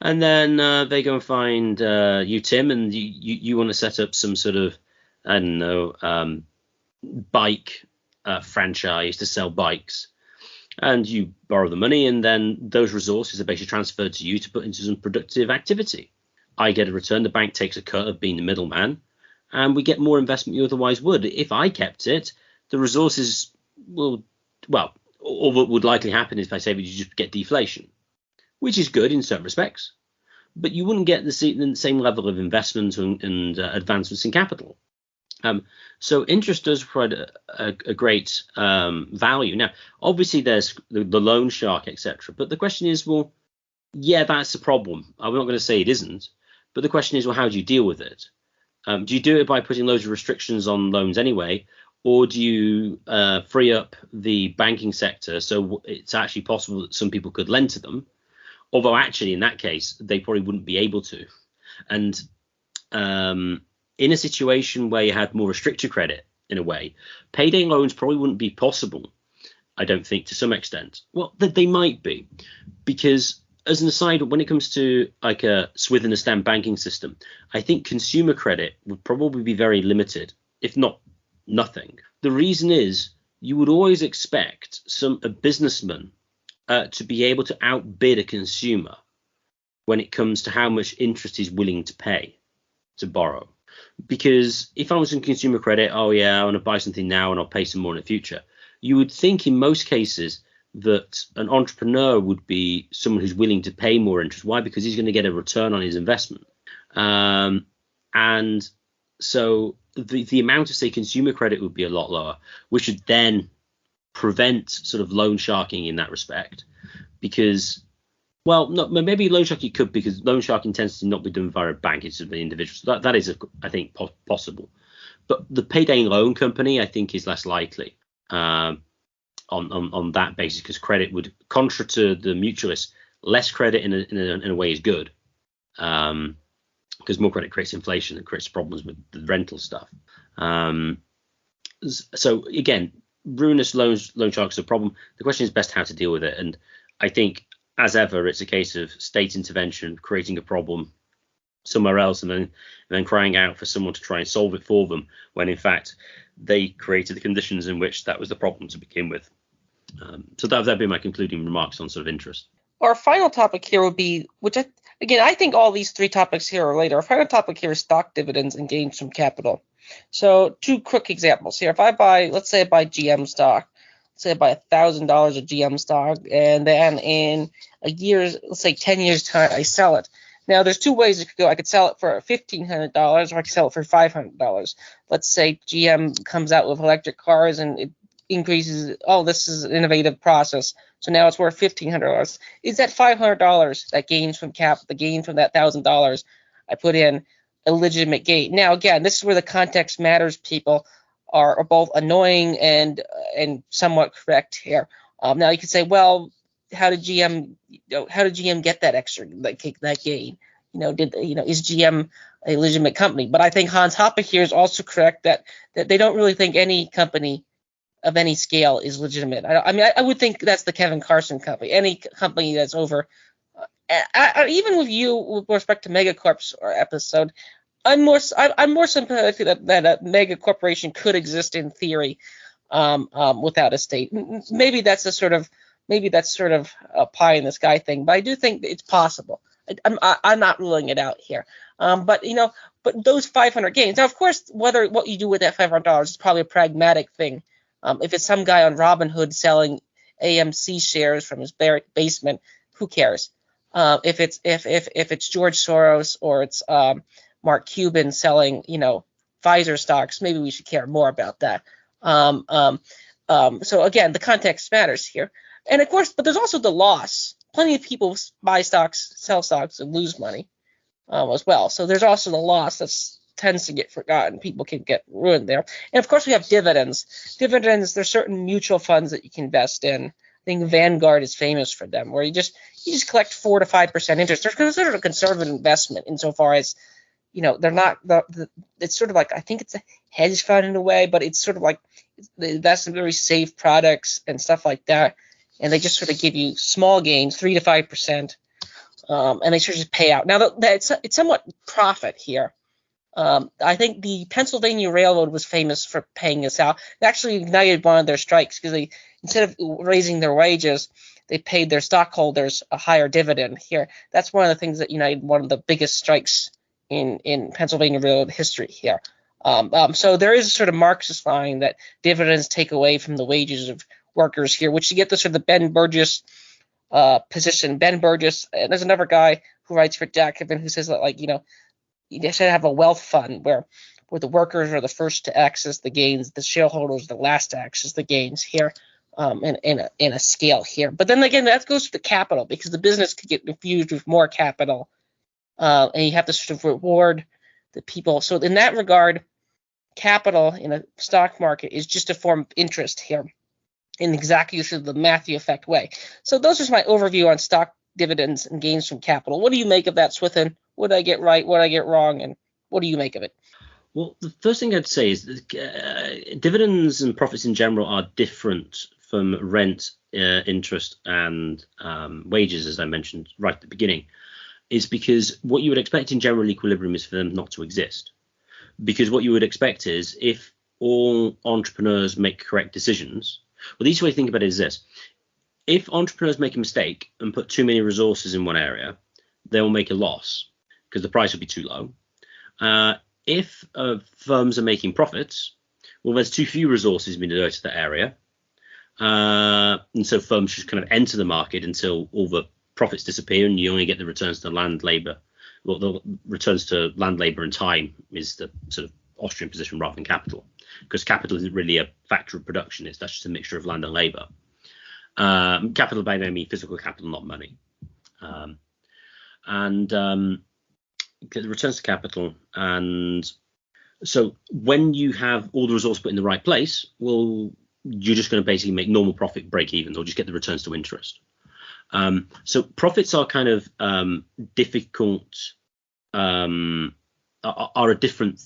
and then they go and find you, Tim, and you want to set up some sort of, I don't know, bike franchise to sell bikes, and you borrow the money, and then those resources are basically transferred to you to put into some productive activity. I get a return. The bank takes a cut of being the middleman, and we get more investment you otherwise would. If I kept it, the resources will, well, or what would likely happen is, if I say, you just get deflation, which is good in certain respects, but you wouldn't get the same level of investment and advancements in capital. So interest does provide a great value. Now, obviously, there's the loan shark, etc. But the question is, well, yeah, that's a problem. I'm not going to say it isn't, but the question is, well, how do you deal with it? Do you do it by putting loads of restrictions on loans anyway, or do you free up the banking sector so it's actually possible that some people could lend to them? Although actually, in that case, they probably wouldn't be able to. And in a situation where you had more restricted credit, in a way, payday loans probably wouldn't be possible, I don't think, to some extent. Well, they might be, because as an aside, when it comes to like a Swithin a stamp banking system, I think consumer credit would probably be very limited, if not nothing. The reason is you would always expect a businessman to be able to outbid a consumer when it comes to how much interest he's willing to pay to borrow. Because if I was in consumer credit, oh yeah, I want to buy something now and I'll pay some more in the future, you would think in most cases that an entrepreneur would be someone who's willing to pay more interest. Why? Because he's going to get a return on his investment. And so the amount of, say, consumer credit would be a lot lower, which would then prevent sort of loan sharking in that respect. Because, well, no, maybe loan sharking could, because loan sharking tends to not be done via a bank, it's the individual. So that is, I think, possible. But the payday loan company, I think, is less likely. On that basis, because credit would, contrary to the mutualists, less credit in a way is good, because more credit creates inflation and creates problems with the rental stuff. So again, ruinous loan sharks is a problem. The question is best how to deal with it, and I think, as ever, it's a case of state intervention, creating a problem somewhere else, and then crying out for someone to try and solve it for them, when in fact they created the conditions in which that was the problem to begin with. So that'd be my concluding remarks on sort of interest. Our final topic here would be, which I think all these three topics here are related. Our final topic here is stock dividends and gains from capital. So two quick examples here. If I buy, let's say I buy GM stock, let's say I buy $1,000 of GM stock, and then in a year's, let's say 10 years time, I sell it. Now, there's two ways it could go. I could sell it for $1,500, or I could sell it for $500. Let's say GM comes out with electric cars and it increases, oh, this is an innovative process, so now it's worth $1,500. Is that $500 that gains from the gain from that $1,000 I put in a legitimate gain? Now, again, this is where the context matters. People are both annoying and somewhat correct here. Now you could say, well, how did GM get that extra that gain? Is GM a legitimate company? But I think Hans Hoppe here is also correct that they don't really think any company of any scale is legitimate. I would think that's the Kevin Carson company. Any company that's over, even with you with respect to megacorps or episode, I'm more sympathetic that a mega corporation could exist in theory without a state. Maybe that's sort of a pie in the sky thing, but I do think it's possible. I'm not ruling it out here. But those 500 gains. Now, of course, what you do with that $500 is probably a pragmatic thing. If it's some guy on Robinhood selling AMC shares from his basement, who cares? If it's George Soros or it's Mark Cuban selling, Pfizer stocks, maybe we should care more about that. So again, the context matters here, and of course, but there's also the loss. Plenty of people buy stocks, sell stocks, and lose money as well. So there's also the loss that tends to get forgotten. People can get ruined there. And of course, we have dividends. There's certain mutual funds that you can invest in. I think Vanguard is famous for them, where you just collect 4 to 5% interest. They're considered a conservative investment insofar as they're not it's sort of like, I think it's a hedge fund in a way, but it's sort of like they invest in very safe products and stuff like that, and they just sort of give you small gains, 3 to 5%, and they sort of just pay out. Now it's somewhat profit here. I think the Pennsylvania Railroad was famous for paying us out. It actually ignited one of their strikes because they, instead of raising their wages, they paid their stockholders a higher dividend here. That's one of the things that united one of the biggest strikes in Pennsylvania Railroad history here. So there is a sort of Marxist line that dividends take away from the wages of workers here, which you get the sort of the Ben Burgess position. Ben Burgess, and there's another guy who writes for Jacobin who says that, like, you should have a wealth fund where the workers are the first to access the gains, the shareholders are the last to access the gains here, in a scale here. But then again, that goes to the capital, because the business could get infused with more capital, and you have to sort of reward the people. So in that regard, capital in a stock market is just a form of interest here in exactly sort of the Matthew effect way. So those are my overview on stock dividends and gains from capital. What do you make of that, Swithin? What did I get right? What did I get wrong? And what do you make of it? Well, the first thing I'd say is that dividends and profits in general are different from rent, interest, and wages, as I mentioned right at the beginning, is because what you would expect in general equilibrium is for them not to exist. Because what you would expect is, if all entrepreneurs make correct decisions, well, the easy way to think about it is this. If entrepreneurs make a mistake and put too many resources in one area, they'll make a loss because the price will be too low. If firms are making profits, well, there's too few resources being devoted to that area. And so firms just kind of enter the market until all the profits disappear and you only get the returns to land labor. Well, the returns to land labor and time is the sort of Austrian position rather than capital, because capital isn't really a factor of production. That's just a mixture of land and labor. Capital by no means physical capital, not money. Get the returns to capital. And so when you have all the resources put in the right place, well, you're just going to basically make normal profit break even, or just get the returns to interest. So profits are kind of difficult, are a different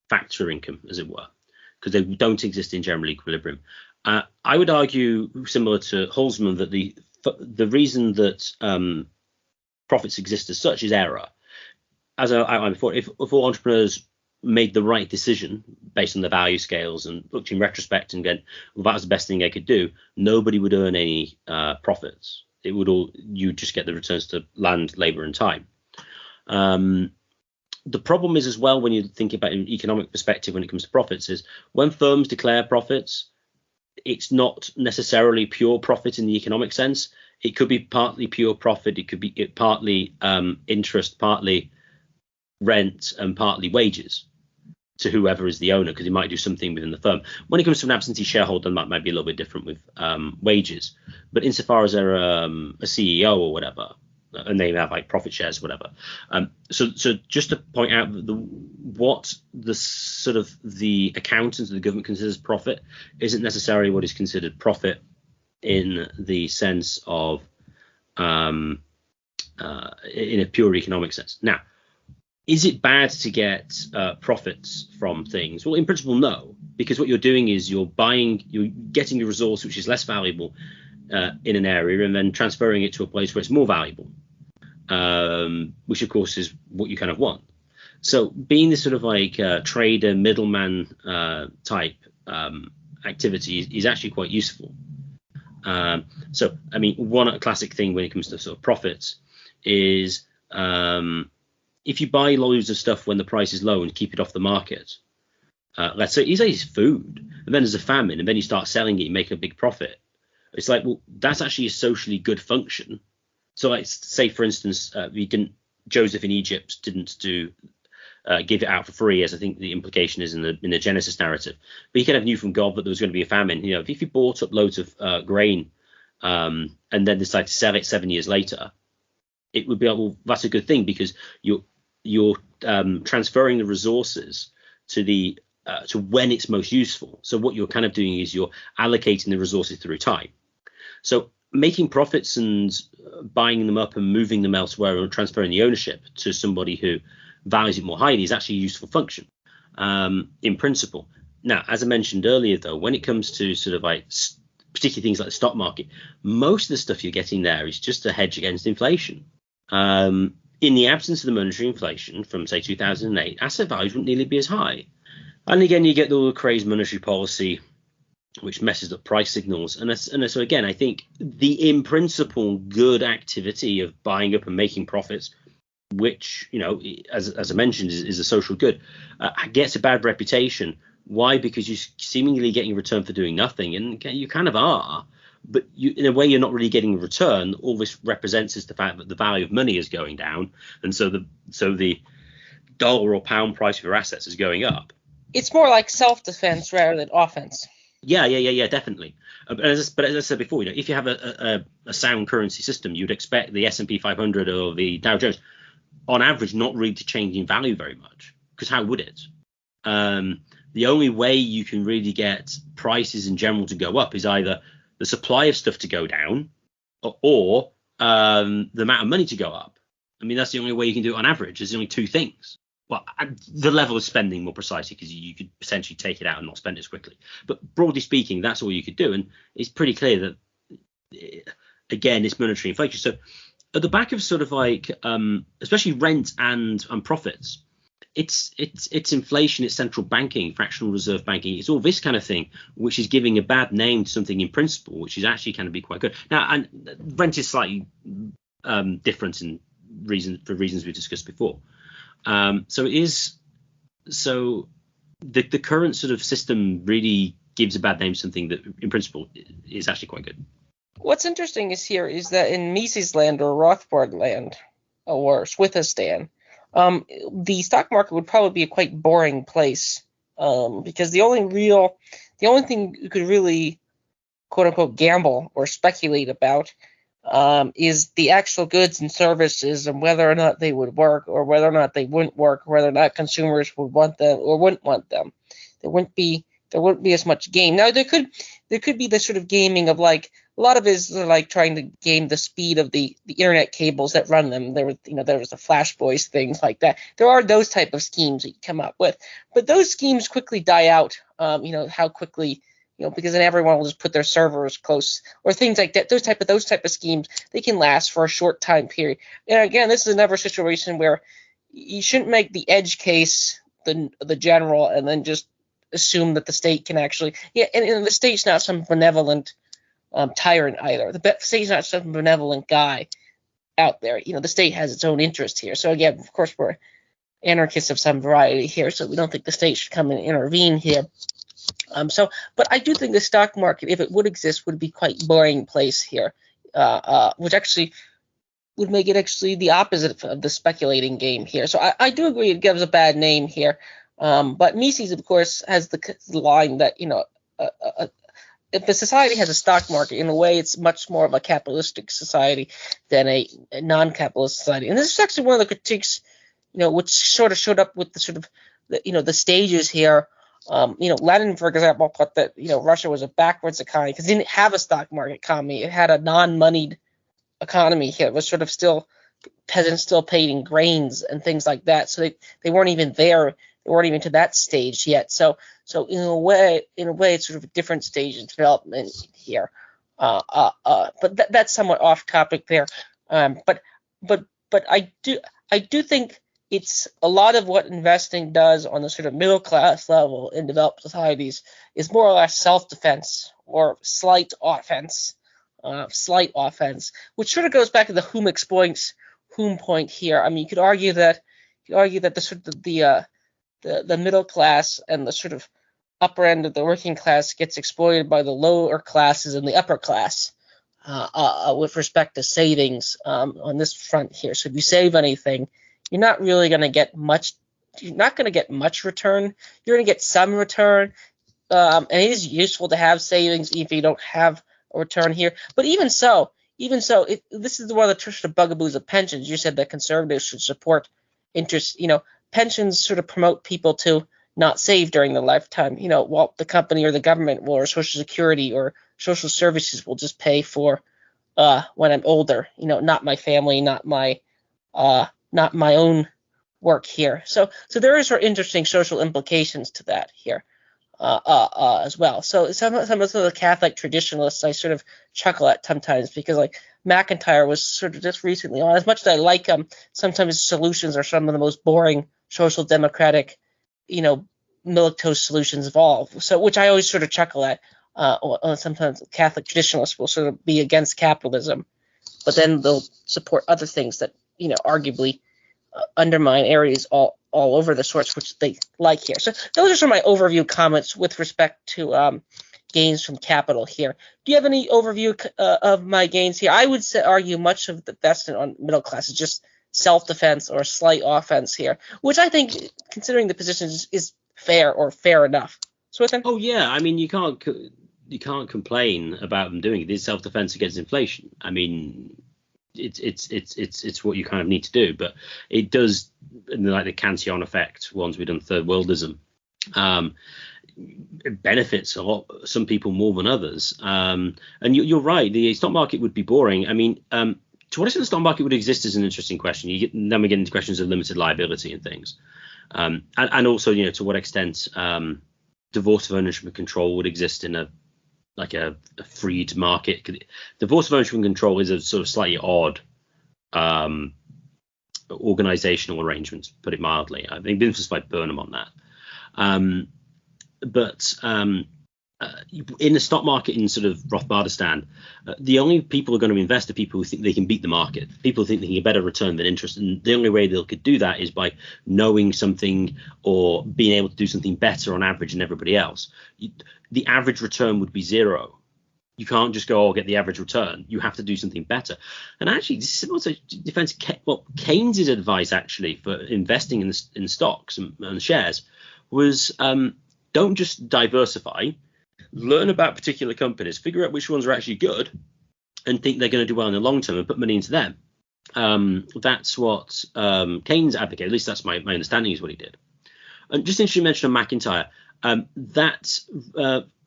factor income, as it were, because they don't exist in general equilibrium. I would argue, similar to Holzman, that the reason that profits exist as such is error. As I outlined before, if all entrepreneurs made the right decision based on the value scales and looked in retrospect and went, well, that was the best thing I could do, nobody would earn any profits. It would all, you just get the returns to land, labor, and time. The problem is, as well, when you think about an economic perspective when it comes to profits, is when firms declare profits, it's not necessarily pure profit in the economic sense. It could be partly pure profit. It could be partly interest, partly rent, and partly wages to whoever is the owner, because he might do something within the firm. When it comes to an absentee shareholder, that might be a little bit different with wages. But insofar as they're a CEO or whatever, and they have like profit shares or whatever. So just to point out what the sort of the accountants of the government considers profit isn't necessarily what is considered profit in the sense of in a pure economic sense. Now, is it bad to get profits from things? Well, in principle, no, because what you're doing is you're getting a resource which is less valuable in an area and then transferring it to a place where it's more valuable, which of course is what you kind of want. So being this sort of like trader, middleman type activity is actually quite useful. So, I mean, one classic thing when it comes to sort of profits is if you buy loads of stuff when the price is low and keep it off the market, let's say it's food, and then there's a famine, and then you start selling it, you make a big profit. It's like, well, that's actually a socially good function. So, like, say for instance, Joseph in Egypt didn't give it out for free, as I think the implication is in the Genesis narrative. But he kind of knew from God that there was going to be a famine. You know, if you bought up loads of grain and then decided to sell it 7 years later, it would be like, well, that's a good thing, because you're transferring the resources to when it's most useful. So what you're kind of doing is you're allocating the resources through time. So making profits and buying them up and moving them elsewhere or transferring the ownership to somebody who values it more highly is actually a useful function in principle. Now, as I mentioned earlier, though, when it comes to sort of like particularly things like the stock market, most of the stuff you're getting there is just a hedge against inflation. In the absence of the monetary inflation from, say, 2008, asset values wouldn't nearly be as high. And again, you get all the crazy monetary policy, which messes up price signals. And so, again, I think the in principle good activity of buying up and making profits, which, you know, as I mentioned, is a social good, gets a bad reputation. Why? Because you're seemingly getting a return for doing nothing, and you kind of are, but in a way you're not really getting a return. All this represents is the fact that the value of money is going down, and so the dollar or pound price of your assets is going up. It's more like self-defense rather than offense. Yeah, definitely. But as I said before, you know, if you have a sound currency system, you'd expect the S&P 500 or the Dow Jones, on average, not really to change in value very much, because how would it? The only way you can really get prices in general to go up is either the supply of stuff to go down or the amount of money to go up. I mean, that's the only way you can do it on average. There's only two things. Well, the level of spending more precisely, because you could potentially take it out and not spend it as quickly. But broadly speaking, that's all you could do. And it's pretty clear that, again, it's monetary inflation. So at the back of sort of like, especially rent and profits, it's inflation, it's central banking, fractional reserve banking, it's all this kind of thing, which is giving a bad name to something in principle, which is actually can be quite good. Now, and rent is slightly different in reasons we discussed before. So the current sort of system really gives a bad name to something that in principle is actually quite good. What's interesting is that in Mises land or Rothbard land or Switzistan, the stock market would probably be a quite boring place, because the only thing you could really quote unquote gamble or speculate about is the actual goods and services and whether or not they would work or whether or not they wouldn't work, or whether or not consumers would want them or wouldn't want them. There wouldn't be as much game. Now there could be the sort of gaming of like a lot of it is like trying to game the speed of the internet cables that run them. There was the Flash Boys, things like that. There are those type of schemes that you come up with, but those schemes quickly die out. How quickly, because then everyone will just put their servers close or things like that. Those type of schemes, they can last for a short time period. And again, this is another situation where you shouldn't make the edge case the general and then just assume that the state can actually, and the state's not some benevolent tyrant either. The state's not some benevolent guy out there. The state has its own interest here. So again, of course, we're anarchists of some variety here, so we don't think the state should come and intervene here. But I do think the stock market, if it would exist, would be quite boring place here, which actually would make it actually the opposite of the speculating game here. So I do agree it gives a bad name here. But Mises, of course, has the line that, if a society has a stock market, in a way, it's much more of a capitalistic society than a non-capitalist society. And this is actually one of the critiques, which sort of showed up with the sort of, the stages here. Lenin, for example, thought that, Russia was a backwards economy because it didn't have a stock market economy. It had a non-moneyed economy here. It was sort of still peasants still paid in grains and things like that. So they weren't even there. They weren't even to that stage yet. So in a way, it's sort of a different stage of development here. But that's somewhat off topic there. But I do think it's a lot of what investing does on the sort of middle class level in developed societies is more or less self-defense or slight offense, which sort of goes back to the whom exploits whom point here. I mean, you could argue that the sort of the middle class and the sort of upper end of the working class gets exploited by the lower classes and the upper class with respect to savings on this front here. So if you save anything, you're not really going to get much. You're not going to get much return. You're going to get some return, and it is useful to have savings if you don't have a return here. But even so, this is one of the traditional bugaboos of pensions. You said that conservatives should support interest. Pensions sort of promote people to not save during their lifetime. While the company or the government or Social Security or social services will just pay for when I'm older. Not my family, not my own work here. So there is sort of interesting social implications to that here. As well. So some of the Catholic traditionalists I sort of chuckle at sometimes, because like McIntyre was sort of just recently on. As much as I like sometimes his solutions are some of the most boring social democratic, milquetoast solutions of all. So which I always sort of chuckle at. Sometimes Catholic traditionalists will sort of be against capitalism, but then they'll support other things that arguably undermine areas all over the sorts which they like here. So those are some of my overview comments with respect to gains from capital here. Do you have any overview of my gains here? I would argue much of the vested on middle class is just self-defense or slight offense here, which I think, considering the positions, is fair or fair enough. Swithin? Oh yeah, I mean you can't complain about them doing it. It's self-defense against inflation. I mean, it's what you kind of need to do, but it does, like the Cantillon effect, once we've done third worldism, it benefits a lot, some people more than others. And you're right, the stock market would be boring. I mean, to what extent the stock market would exist is an interesting question. Then we get into questions of limited liability and things, and also to what extent divorce of ownership and control would exist in a freed market. Divorce of ownership and control is a sort of slightly odd organizational arrangement, put it mildly. I've been influenced by Burnham on that. But in the stock market in sort of Rothbardistan, the only people who are going to invest are people who think they can beat the market. People think they can get better return than interest. And the only way they could do that is by knowing something or being able to do something better on average than everybody else. The average return would be zero. You can't just go, get the average return. You have to do something better. And actually, this is similar to defense. Keynes' advice actually for investing in stocks and shares was don't just diversify. Learn about particular companies, figure out which ones are actually good and think they're going to do well in the long term and put money into them. That's what Keynes advocated. At least that's my understanding is what he did. And just interesting mention of McIntyre, that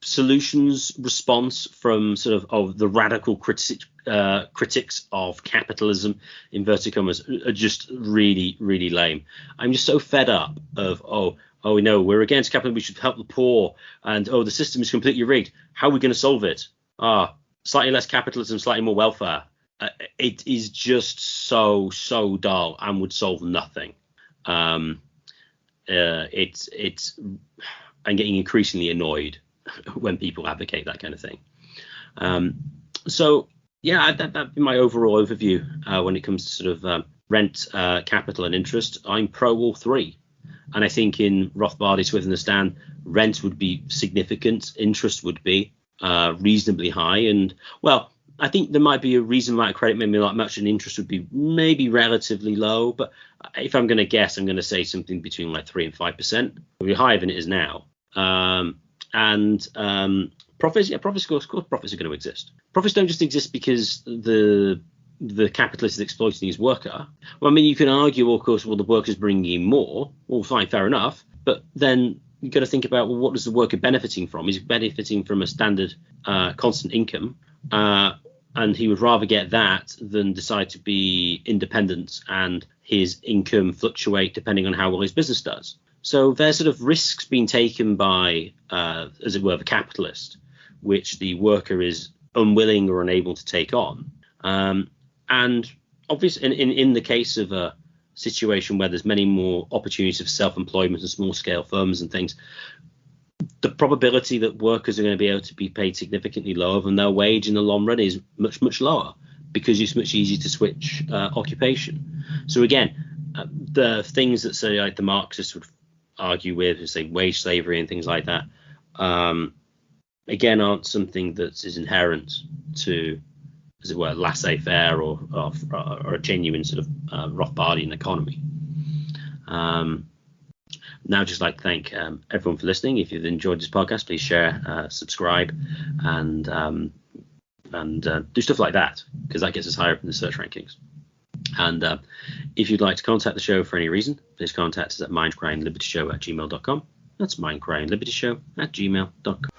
solutions response from sort of the radical critics of capitalism, inverted commas, are just really, really lame. I'm just so fed up of, we know we're against capitalism, we should help the poor, and the system is completely rigged. How are we going to solve it? Slightly less capitalism, slightly more welfare. It is just so dull and would solve nothing. I'm getting increasingly annoyed when people advocate that kind of thing. So yeah, that'd be my overall overview when it comes to sort of rent, capital, and interest. I'm pro all three. And I think in Rothbardi's Swithin, rent would be significant, interest would be reasonably high, and well, I think there might be a reasonable amount of credit, maybe not much, and interest would be maybe relatively low. But if I'm going to guess, I'm going to say something between like 3 and 5%. It'll be higher than it is now. And profits, of course, profits are going to exist. Profits don't just exist because the capitalist is exploiting his worker. Well, I mean, you can argue, of course, the worker's bringing in more. Well, fine, fair enough. But then you've got to think about, what is the worker benefiting from? He's benefiting from a standard constant income. And he would rather get that than decide to be independent and his income fluctuate depending on how well his business does. So there's sort of risks being taken by, as it were, the capitalist, which the worker is unwilling or unable to take on. And obviously, in the case of a situation where there's many more opportunities of self-employment and small-scale firms and things, the probability that workers are going to be able to be paid significantly lower than their wage in the long run is much, much lower, because it's much easier to switch occupation. So again, the things that, say, like the Marxists would argue with, say, wage slavery and things like that, again, aren't something that is inherent to, as it were, laissez-faire or a genuine sort of Rothbardian economy. Now, just like to thank everyone for listening. If you've enjoyed this podcast, please share, subscribe, and do stuff like that, because that gets us higher up in the search rankings. And if you'd like to contact the show for any reason, please contact us at mindcrimelibetyshow@gmail.com. That's mindcrimelibetyshow@gmail.com.